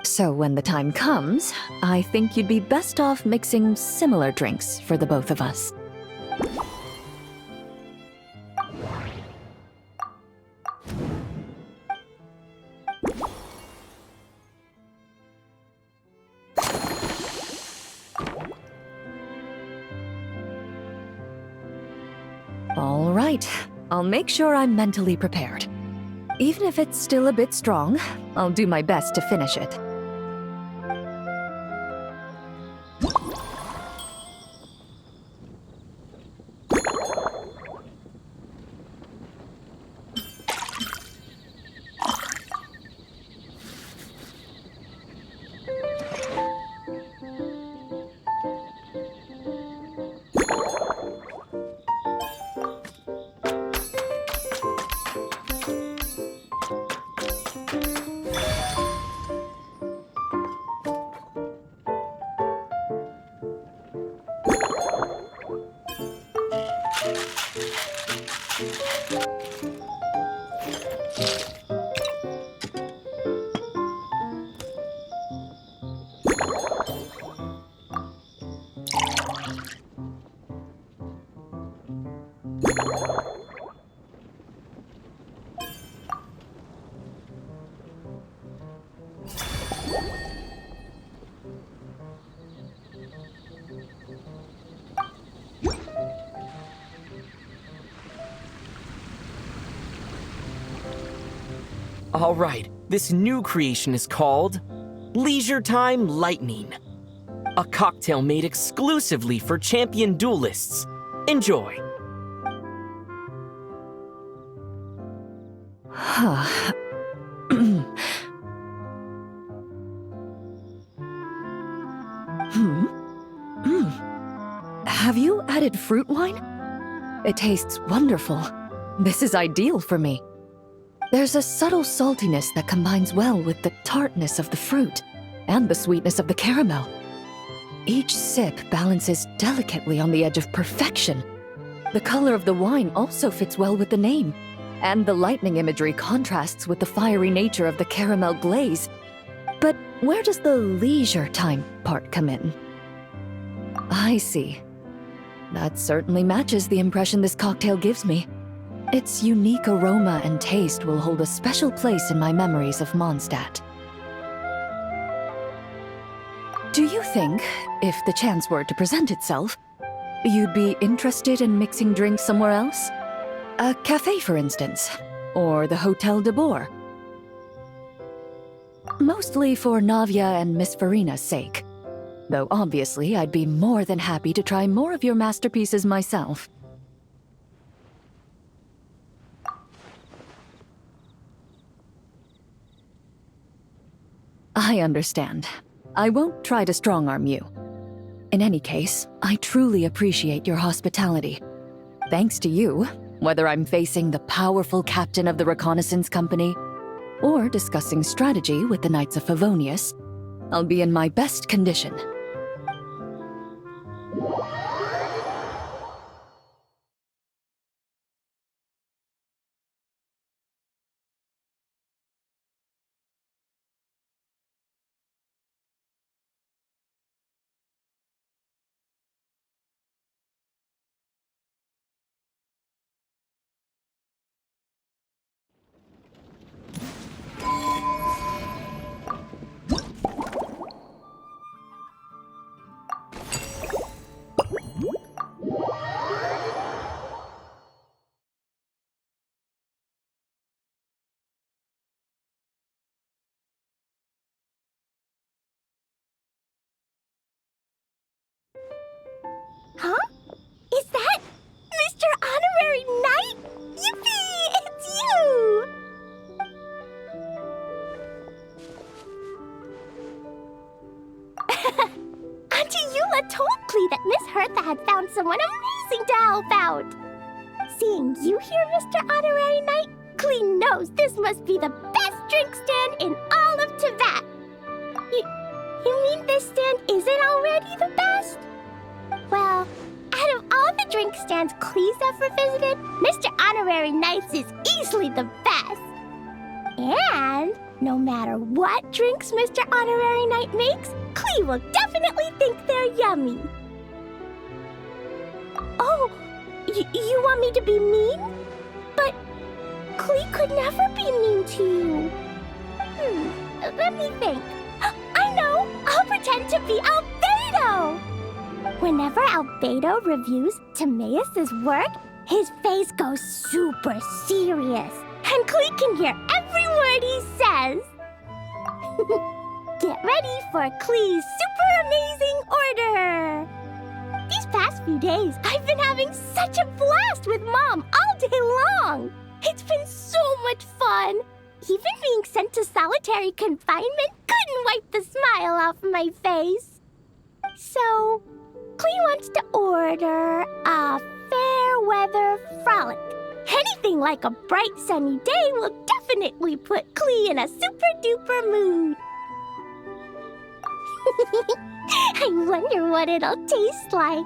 So when the time comes, I think you'd be best off mixing similar drinks for the both of us. All right, I'll make sure I'm mentally prepared. Even if it's still a bit strong, I'll do my best to finish it. All right, this new creation is called Leisure Time Lightning. A cocktail made exclusively for champion duelists. Enjoy. Have you added fruit wine? It tastes wonderful. This is ideal for me. There's a subtle saltiness that combines well with the tartness of the fruit and the sweetness of the caramel. Each sip balances delicately on the edge of perfection. The color of the wine also fits well with the name, and the lightning imagery contrasts with the fiery nature of the caramel glaze. But where does the leisure time part come in? I see. That certainly matches the impression this cocktail gives me. Its unique aroma and taste will hold a special place in my memories of Mondstadt. Do you think, if the chance were to present itself, you'd be interested in mixing drinks somewhere else? A cafe, for instance, or the Hotel de Boer? Mostly for Navia and Miss Farina's sake. Though obviously I'd be more than happy to try more of your masterpieces myself. I understand. I won't try to strong-arm you. In any case, I truly appreciate your hospitality. Thanks to you, whether I'm facing the powerful captain of the reconnaissance company or discussing strategy with the Knights of Favonius, I'll be in my best condition. Huh? Is that Mr. Honorary Knight? Yippee! It's you! Auntie Eula told Klee that Miss Hertha had found someone amazing to help out. Seeing you here, Mr. Honorary Knight, Klee knows this must be the best drink stand in all of Teyvat. You mean this stand isn't already the best? Well, out of all the drink stands Klee's ever visited, Mr. Honorary Knight's is easily the best. And no matter what drinks Mr. Honorary Knight makes, Klee will definitely think they're yummy. Oh, you want me to be mean? But Klee could never be mean to you. Let me think. I know! I'll pretend to be Albedo! Whenever Albedo reviews Timaeus' work, his face goes super serious, and Klee can hear every word he says. Get ready for Klee's super amazing order! These past few days, I've been having such a blast with Mom all day long! It's been so much fun! Even being sent to solitary confinement couldn't wipe the smile off my face. So, Klee wants to order a fair weather frolic. Anything like a bright sunny day will definitely put Klee in a super duper mood. I wonder what it'll taste like.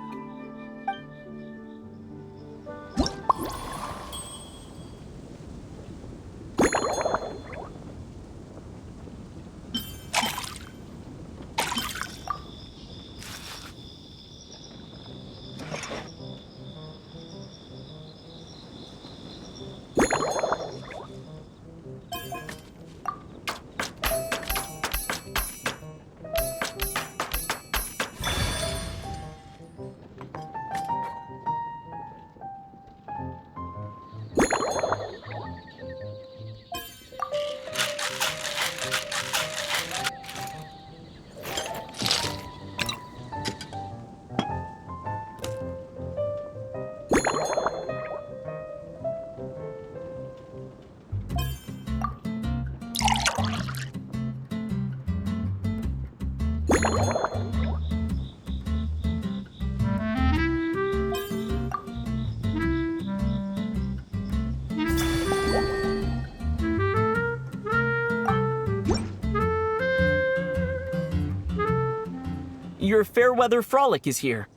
Your Fairweather Frolic is here.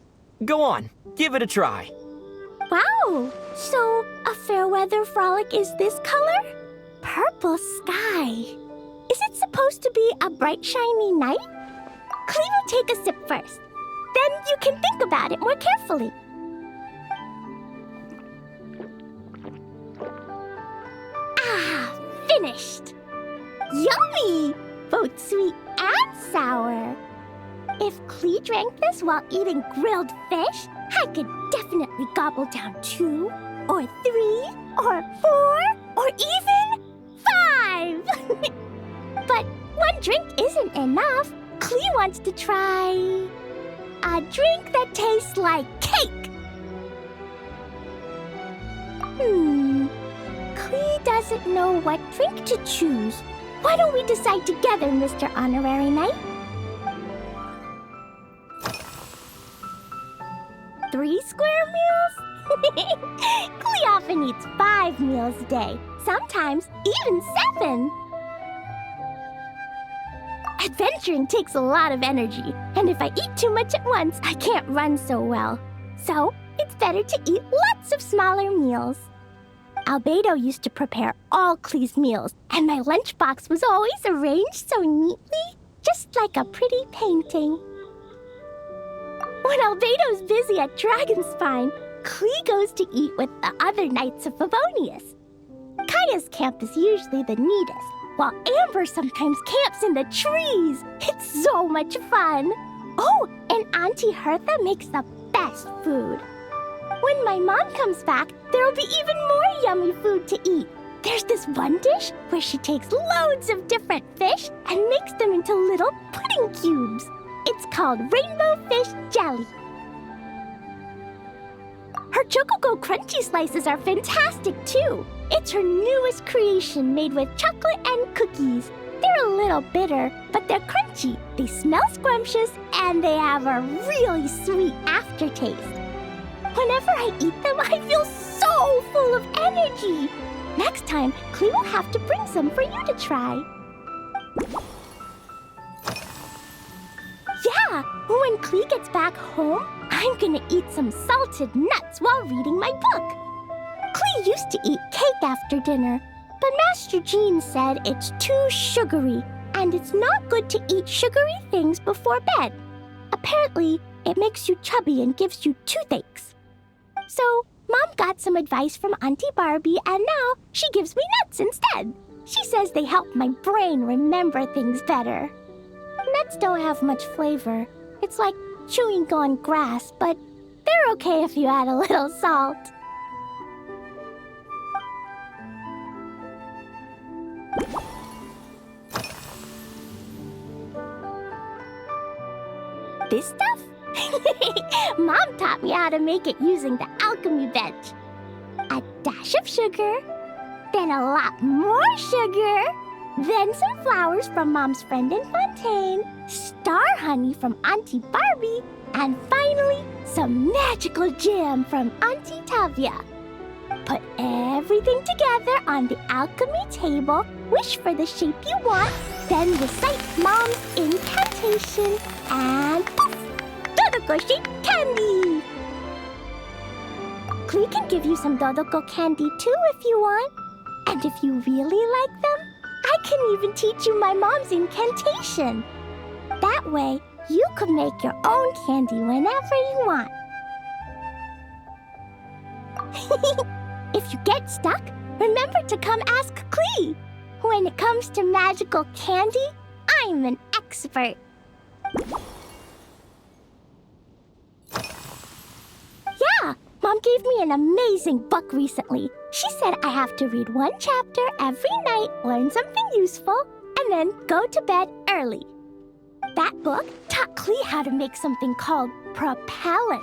Go on, give it a try. Wow! So, a Fairweather Frolic is this color? Purple sky. Is it supposed to be a bright, shiny night? Cleve will take a sip first. Then you can think about it more carefully. Ah, finished! Yummy! Both sweet and sour. If Clee drank this while eating grilled fish, I could definitely gobble down 2, or 3, or 4, or even 5! But one drink isn't enough. Clee wants to try a drink that tastes like cake. Clee doesn't know what drink to choose. Why don't we decide together, Mr. Honorary Knight? 3 square meals? Clee often eats 5 meals a day, sometimes even 7. Adventuring takes a lot of energy, and if I eat too much at once, I can't run so well. So, it's better to eat lots of smaller meals. Albedo used to prepare all Clee's meals, and my lunchbox was always arranged so neatly, just like a pretty painting. When Albedo's busy at Dragonspine, Clee goes to eat with the other Knights of Favonius. Kaya's camp is usually the neatest, while Amber sometimes camps in the trees. It's so much fun. Oh, and Auntie Hertha makes the best food. When my mom comes back, there'll be even more yummy food to eat. There's this one dish where she takes loads of different fish and makes them into little pudding cubes. It's called Rainbow Fish Jelly. Her Chocogo Crunchy Slices are fantastic, too. It's her newest creation made with chocolate and cookies. They're a little bitter, but they're crunchy. They smell scrumptious, and they have a really sweet aftertaste. Whenever I eat them, I feel so full of energy. Next time, Clee will have to bring some for you to try. Yeah, when Clee gets back home, I'm gonna eat some salted nuts while reading my book. Clee used to eat cake after dinner, but Master Jean said it's too sugary, and it's not good to eat sugary things before bed. Apparently, it makes you chubby and gives you toothaches. So, Mom got some advice from Auntie Barbie, and now she gives me nuts instead. She says they help my brain remember things better. Nuts don't have much flavor. It's like chewing on grass, but they're okay if you add a little salt. This stuff? Mom taught me how to make it using the alchemy bench. A dash of sugar, then a lot more sugar, then some flowers from Mom's friend in Fontaine, star honey from Auntie Barbie, and finally, some magical jam from Auntie Tavia. Put everything together on the alchemy table, wish for the shape you want, then recite Mom's incantation, and poof! Dodoko shaped candy! Clee can give you some Dodoko candy too if you want. And if you really like them, I can even teach you my mom's incantation. That way, you can make your own candy whenever you want. If you get stuck, remember to come ask Clee. When it comes to magical candy, I'm an expert. Yeah, Mom gave me an amazing book recently. She said I have to read one chapter every night, learn something useful, and then go to bed early. That book taught Clee how to make something called propellant.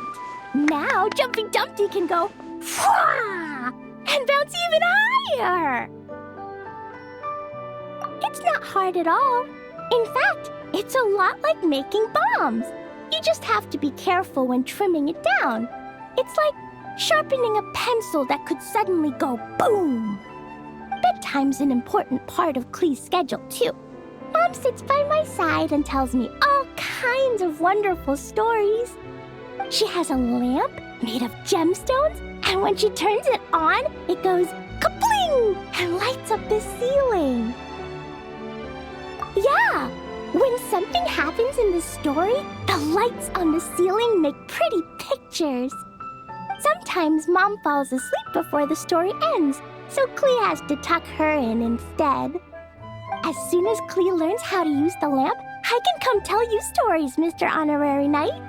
Now Jumpy Dumpty can go Fwah! And bounce even higher. It's not hard at all. In fact, It's a lot like making bombs. You just have to be careful when trimming it down. It's like sharpening a pencil that could suddenly go boom. Bedtime's an important part of Klee's schedule, too. Mom sits by my side and tells me all kinds of wonderful stories. She has a lamp made of gemstones, and when she turns it on, it goes kabling and lights up the ceiling. Yeah, when something happens in the story, the lights on the ceiling make pretty pictures. Sometimes Mom falls asleep before the story ends, so Klee has to tuck her in instead. As soon as Klee learns how to use the lamp, I can come tell you stories, Mr. Honorary Knight.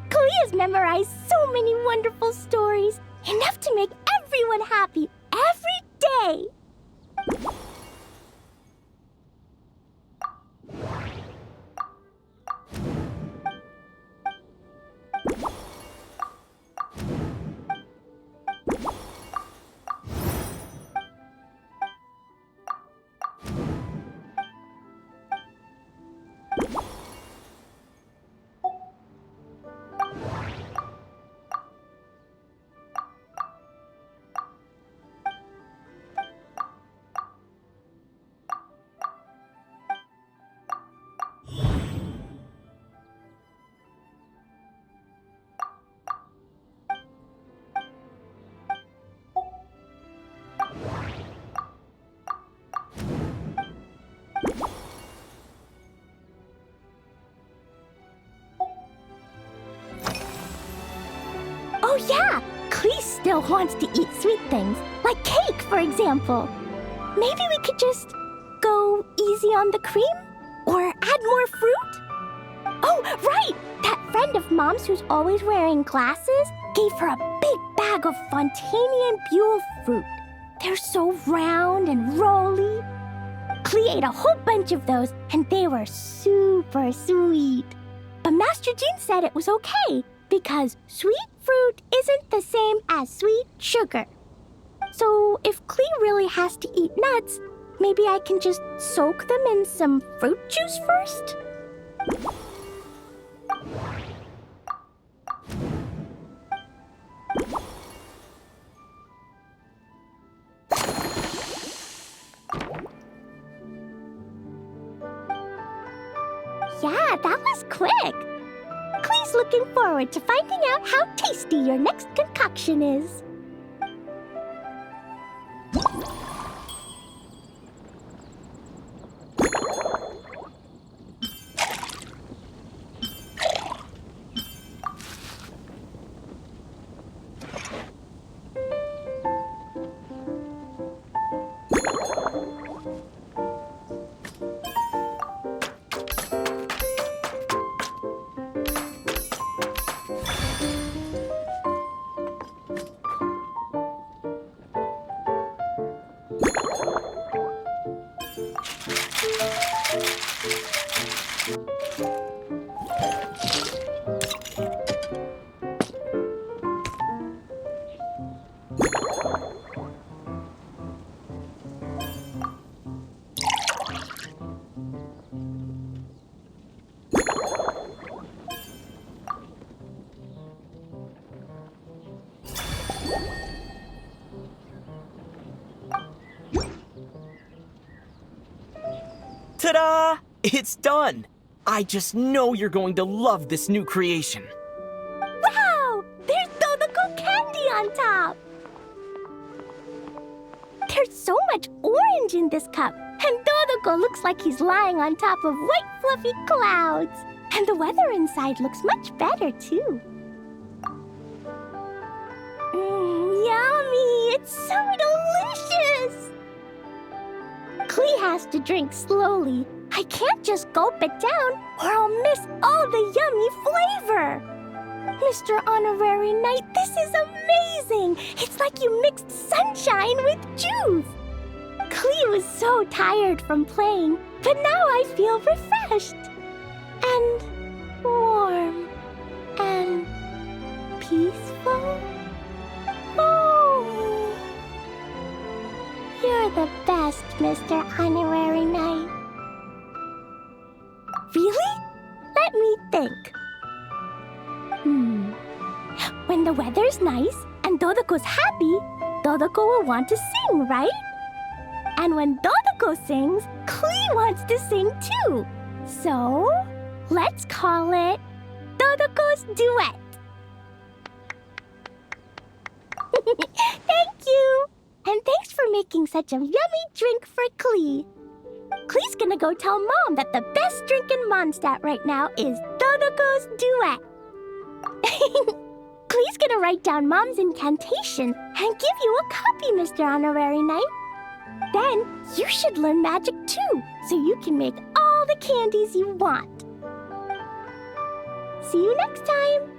Klee has memorized so many wonderful stories, enough to make everyone happy every day. Oh yeah, Klee still wants to eat sweet things, like cake, for example. Maybe we could just go easy on the cream? Or add more fruit? Oh, right! That friend of Mom's who's always wearing glasses gave her a big bag of Fontanian Buell fruit. They're so round and rolly. Klee ate a whole bunch of those, and they were super sweet. But Master Jean said it was okay, because sweet fruit isn't the same as sweet sugar. So if Klee really has to eat nuts, maybe I can just soak them in some fruit juice first? Yeah, that was quick. Klee's looking forward to finding out how tasty your next concoction is. Ta-da! It's done! I just know you're going to love this new creation. Wow! There's Dodoco candy on top! There's so much orange in this cup, and Dodoco looks like he's lying on top of white fluffy clouds. And the weather inside looks much better, too. Yummy! It's so delicious! Klee has to drink slowly. I can't just gulp it down, or I'll miss all the yummy flavor. Mr. Honorary Knight, this is amazing! It's like you mixed sunshine with juice. Klee was so tired from playing, but now I feel refreshed. And warm. And peaceful. Oh, you're the best. best, Mr. Honorary Knight. Really? Let me think. When the weather's nice and Dodoko's happy, Dodoko will want to sing, right? And when Dodoko sings, Klee wants to sing too. So, let's call it Dodoko's Duet. Thank you! And thanks for making such a yummy drink for Klee. Klee's gonna go tell Mom that the best drink in Mondstadt right now is Dodoko's Duet. Klee's gonna write down Mom's incantation and give you a copy, Mr. Honorary Knight. Then you should learn magic too, so you can make all the candies you want. See you next time!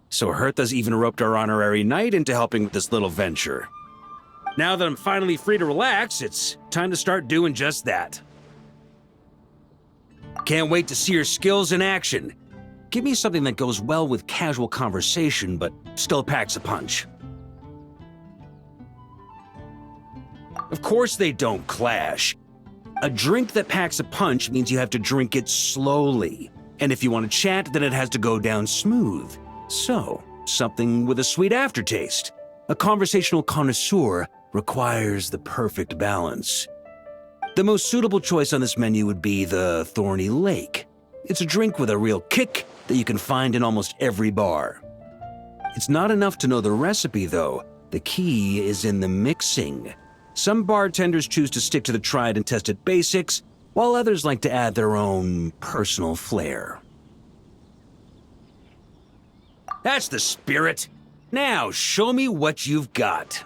So Hertha's even roped our honorary knight into helping with this little venture. Now that I'm finally free to relax, it's time to start doing just that. Can't wait to see your skills in action. Give me something that goes well with casual conversation, but still packs a punch. Of course they don't clash. A drink that packs a punch means you have to drink it slowly. And if you want to chat, then it has to go down smooth. So, something with a sweet aftertaste. A conversational connoisseur requires the perfect balance. The most suitable choice on this menu would be the Thorny Lake. It's a drink with a real kick that you can find in almost every bar. It's not enough to know the recipe, though. The key is in the mixing. Some bartenders choose to stick to the tried and tested basics, while others like to add their own personal flair. That's the spirit. Now, show me what you've got.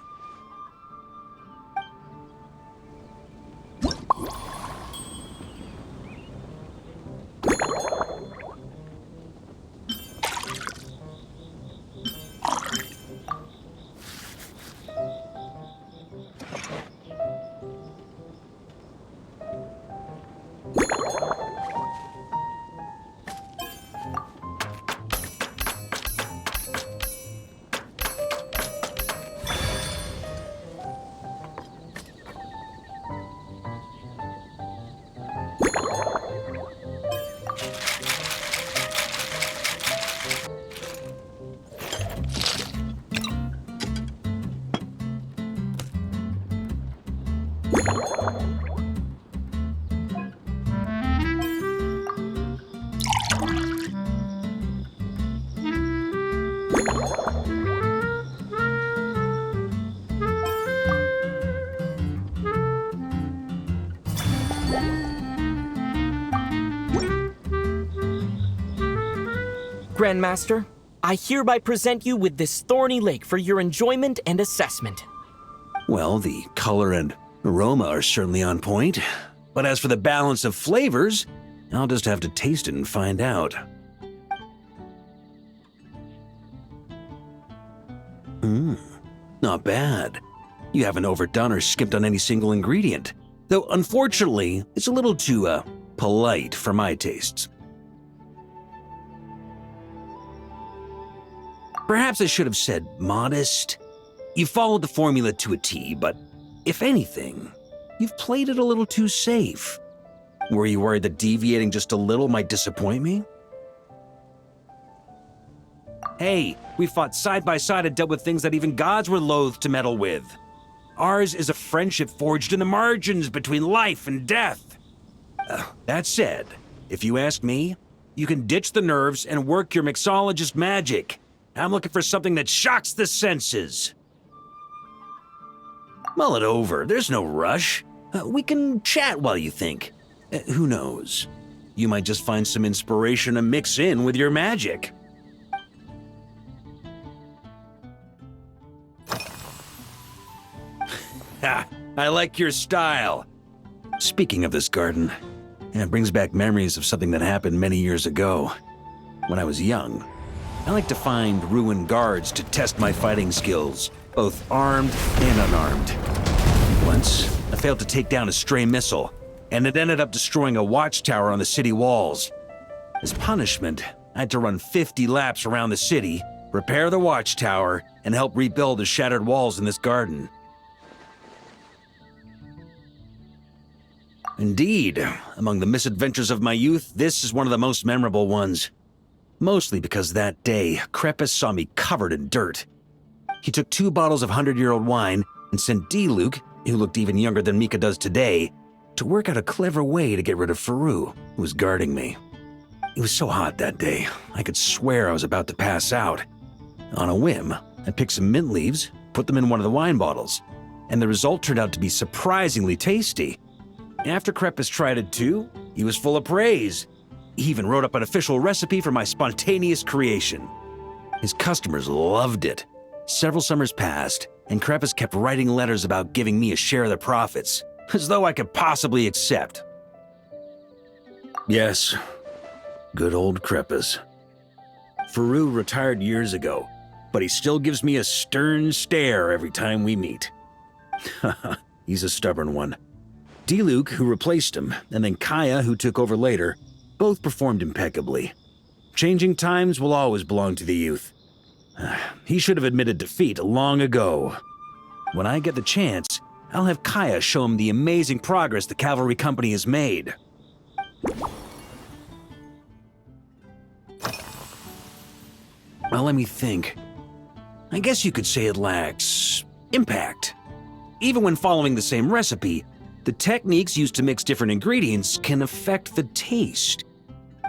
Grandmaster, I hereby present you with this Thorny Lake for your enjoyment and assessment. Well, the color and aroma are certainly on point. But as for the balance of flavors, I'll just have to taste it and find out. Not bad. You haven't overdone or skipped on any single ingredient. Though, unfortunately, it's a little too, polite for my tastes. Perhaps I should have said modest. You followed the formula to a T, but if anything, you've played it a little too safe. Were you worried that deviating just a little might disappoint me? Hey, we fought side by side and dealt with things that even gods were loath to meddle with. Ours is a friendship forged in the margins between life and death. That said, if you ask me, you can ditch the nerves and work your mixologist magic. I'm looking for something that shocks the senses. Mull it over, there's no rush. We can chat while you think. Who knows? You might just find some inspiration to mix in with your magic. Ha! I like your style. Speaking of this garden, it brings back memories of something that happened many years ago. When I was young, I like to find ruined guards to test my fighting skills, both armed and unarmed. Once, I failed to take down a stray missile, and it ended up destroying a watchtower on the city walls. As punishment, I had to run 50 laps around the city, repair the watchtower, and help rebuild the shattered walls in this garden. Indeed, among the misadventures of my youth, this is one of the most memorable ones. Mostly because that day, Crepus saw me covered in dirt. He took 2 bottles of 100-year-old wine and sent D-Luke, who looked even younger than Mika does today, to work out a clever way to get rid of Faru, who was guarding me. It was so hot that day, I could swear I was about to pass out. On a whim, I picked some mint leaves, put them in one of the wine bottles, and the result turned out to be surprisingly tasty. After Crepus tried it too, he was full of praise. He even wrote up an official recipe for my spontaneous creation. His customers loved it. Several summers passed, and Crepus kept writing letters about giving me a share of the profits, as though I could possibly accept. Yes, good old Crepus. Faru retired years ago, but he still gives me a stern stare every time we meet. He's a stubborn one. D-Luke, who replaced him, and then Kaya, who took over later, both performed impeccably. Changing times will always belong to the youth. He should have admitted defeat long ago. When I get the chance, I'll have Kaya show him the amazing progress the cavalry company has made. Well, let me think. I guess you could say it lacks impact. Even when following the same recipe, the techniques used to mix different ingredients can affect the taste.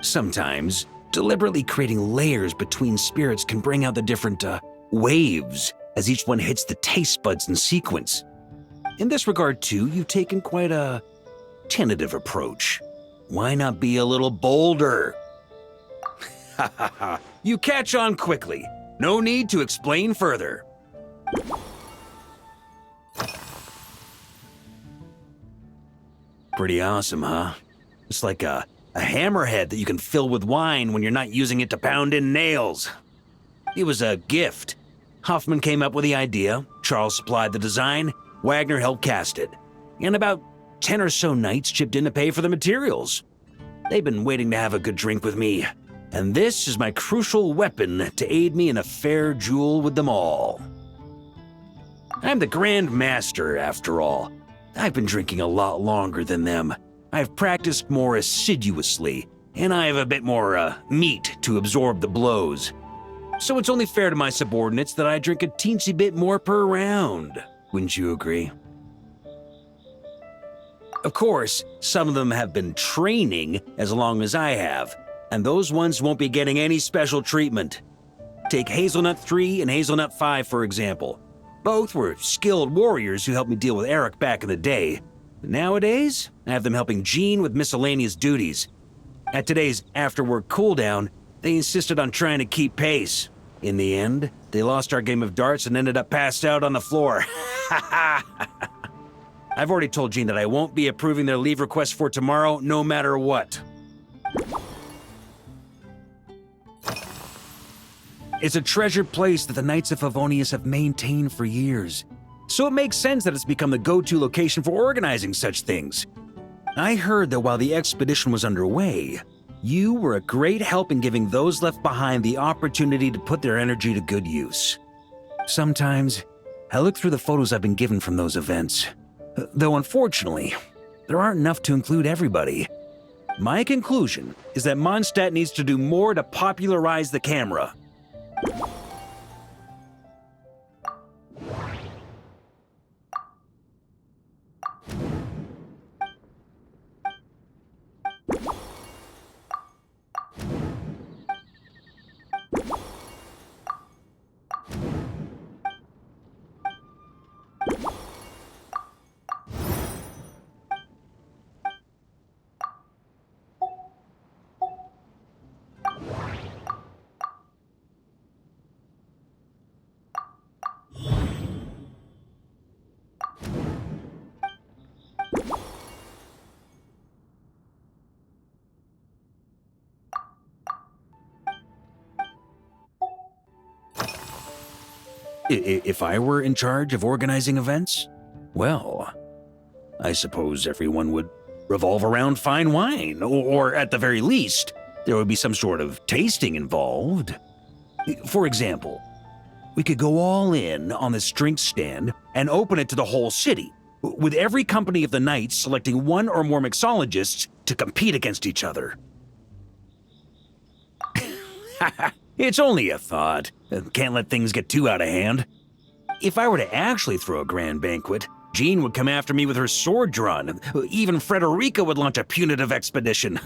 Sometimes, deliberately creating layers between spirits can bring out the different waves as each one hits the taste buds in sequence. In this regard, too, you've taken quite a tentative approach. Why not be a little bolder? Ha ha ha, you catch on quickly. No need to explain further. Pretty awesome, huh? It's like a hammerhead that you can fill with wine when you're not using it to pound in nails. It was a gift. Hoffman came up with the idea, Charles supplied the design, Wagner helped cast it, and about 10 or so knights chipped in to pay for the materials. They've been waiting to have a good drink with me, and this is my crucial weapon to aid me in a fair duel with them all. I'm the Grand Master, after all. I've been drinking a lot longer than them. I've practiced more assiduously, and I have a bit more meat to absorb the blows. So it's only fair to my subordinates that I drink a teensy bit more per round. Wouldn't you agree? Of course, some of them have been training as long as I have, and those ones won't be getting any special treatment. Take Hazelnut 3 and Hazelnut 5, for example. Both were skilled warriors who helped me deal with Eric back in the day. But nowadays, I have them helping Jean with miscellaneous duties. At today's after-work cooldown, they insisted on trying to keep pace. In the end, they lost our game of darts and ended up passed out on the floor. I've already told Jean that I won't be approving their leave request for tomorrow, no matter what. It's a treasured place that the Knights of Favonius have maintained for years. So it makes sense that it's become the go-to location for organizing such things. I heard that while the expedition was underway, you were a great help in giving those left behind the opportunity to put their energy to good use. Sometimes, I look through the photos I've been given from those events. Though unfortunately, there aren't enough to include everybody. My conclusion is that Mondstadt needs to do more to popularize the camera. If I were in charge of organizing events, well, I suppose everyone would revolve around fine wine, or at the very least, there would be some sort of tasting involved. For example, we could go all in on this drink stand and open it to the whole city, with every company of the night selecting one or more mixologists to compete against each other. It's only a thought. Can't let things get too out of hand. If I were to actually throw a grand banquet, Jean would come after me with her sword drawn. Even Frederica would launch a punitive expedition.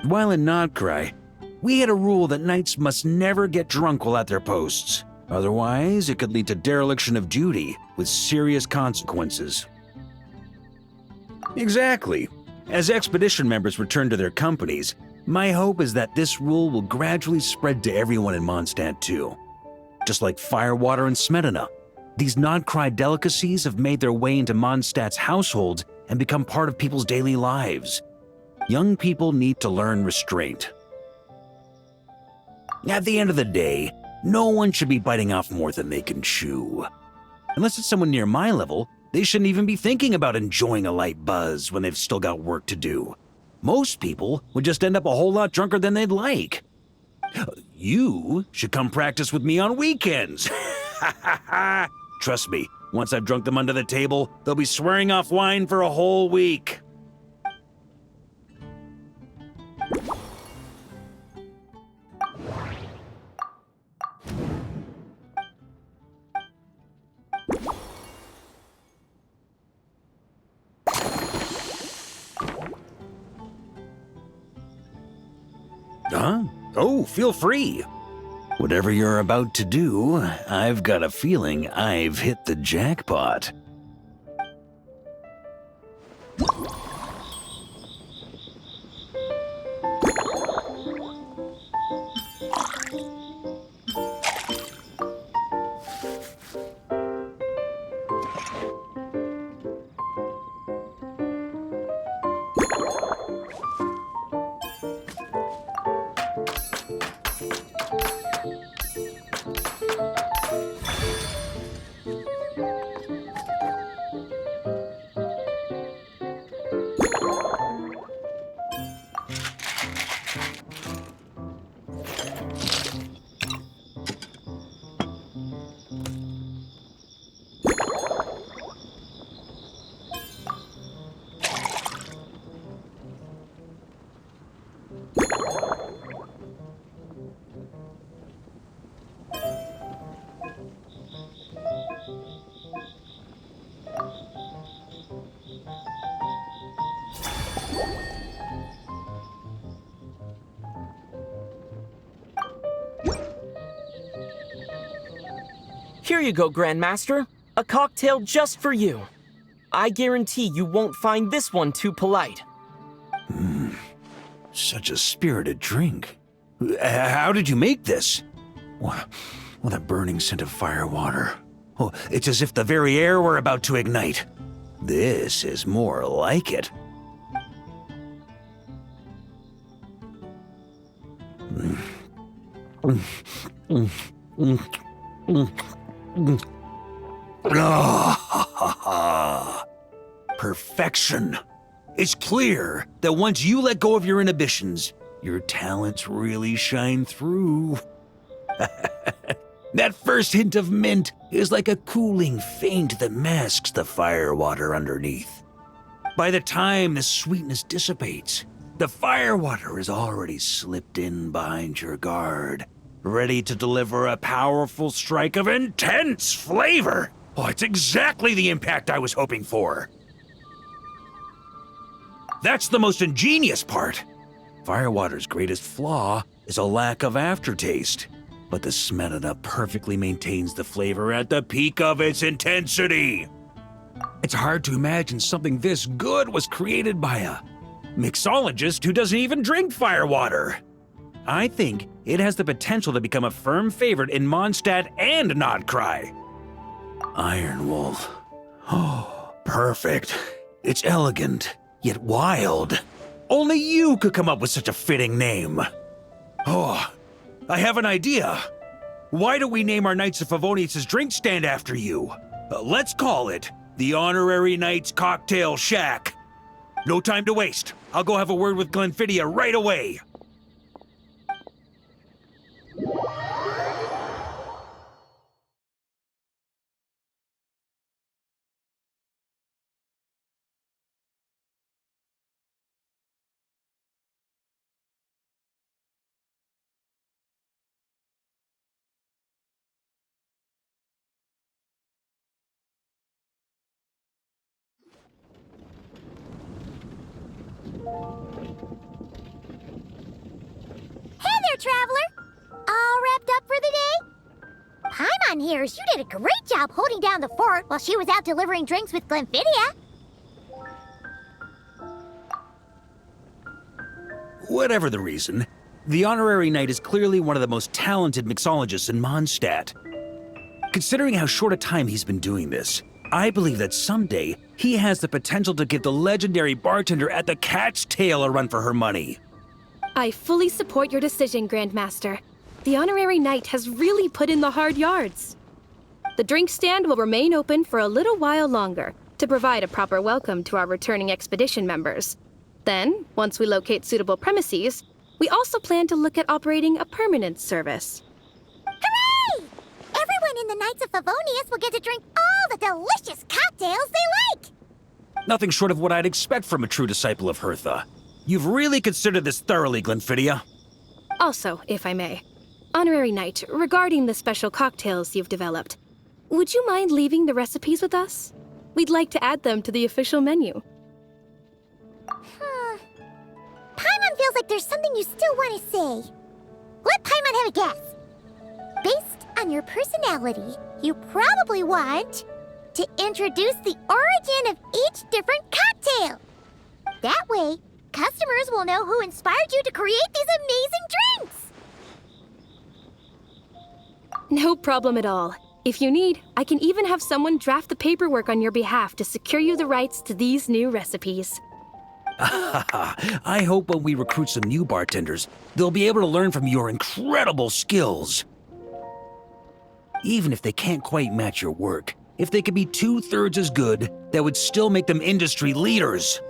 While in Nodcry, we had a rule that knights must never get drunk while at their posts. Otherwise, it could lead to dereliction of duty with serious consequences. Exactly. As expedition members return to their companies, my hope is that this rule will gradually spread to everyone in Mondstadt too. Just like firewater and Smedina, these Nodcry delicacies have made their way into Mondstadt's households and become part of people's daily lives. Young people need to learn restraint. At the end of the day, no one should be biting off more than they can chew. Unless it's someone near my level, they shouldn't even be thinking about enjoying a light buzz when they've still got work to do. Most people would just end up a whole lot drunker than they'd like. You should come practice with me on weekends. Trust me, once I've drunk them under the table, they'll be swearing off wine for a whole week. Huh? Oh, feel free. Whatever you're about to do, I've got a feeling I've hit the jackpot. Here you go, Grandmaster. A cocktail just for you. I guarantee you won't find this one too polite. Such a spirited drink. How did you make this? What a burning scent of firewater. Oh, it's as if the very air were about to ignite. This is more like it. Perfection. It's clear that once you let go of your inhibitions, your talents really shine through. That first hint of mint is like a cooling feint that masks the firewater underneath. By the time the sweetness dissipates, the firewater is already slipped in behind your guard, ready to deliver a powerful strike of intense flavor. Oh, it's exactly the impact I was hoping for. That's the most ingenious part. Firewater's greatest flaw is a lack of aftertaste, but the Smedina perfectly maintains the flavor at the peak of its intensity. It's hard to imagine something this good was created by a mixologist who doesn't even drink firewater. I think it has the potential to become a firm favorite in Mondstadt and Nodcry. Iron Wolf. Oh, perfect. It's elegant, yet wild. Only you could come up with such a fitting name. Oh, I have an idea. Why don't we name our Knights of Favonius' drink stand after you? Let's call it the Honorary Knights Cocktail Shack. No time to waste. I'll go have a word with Glenfidia right away. Hey there, traveler! All wrapped up for the day? Paimon hears you did a great job holding down the fort while she was out delivering drinks with Glenfidia. Whatever the reason, the Honorary Knight is clearly one of the most talented mixologists in Mondstadt. Considering how short a time he's been doing this, I believe that someday he has the potential to give the legendary bartender at the Cat's Tail a run for her money. I fully support your decision, Grandmaster. The Honorary Knight has really put in the hard yards. The drink stand will remain open for a little while longer to provide a proper welcome to our returning expedition members. Then, once we locate suitable premises, we also plan to look at operating a permanent service. Hooray! Everyone in the Knights of Favonius will get to drink all the delicious cocktails they like! Nothing short of what I'd expect from a true disciple of Hertha. You've really considered this thoroughly, Glenfidia. Also, if I may, Honorary Knight, regarding the special cocktails you've developed, would you mind leaving the recipes with us? We'd like to add them to the official menu. Paimon feels like there's something you still want to say. Let Paimon have a guess. Based on your personality, you probably want to introduce the origin of each different cocktail. That way, customers will know who inspired you to create these amazing drinks. No problem at all. If you need, I can even have someone draft the paperwork on your behalf to secure you the rights to these new recipes. I hope when we recruit some new bartenders, they'll be able to learn from your incredible skills. Even if they can't quite match your work, if they could be 2/3 as good, that would still make them industry leaders.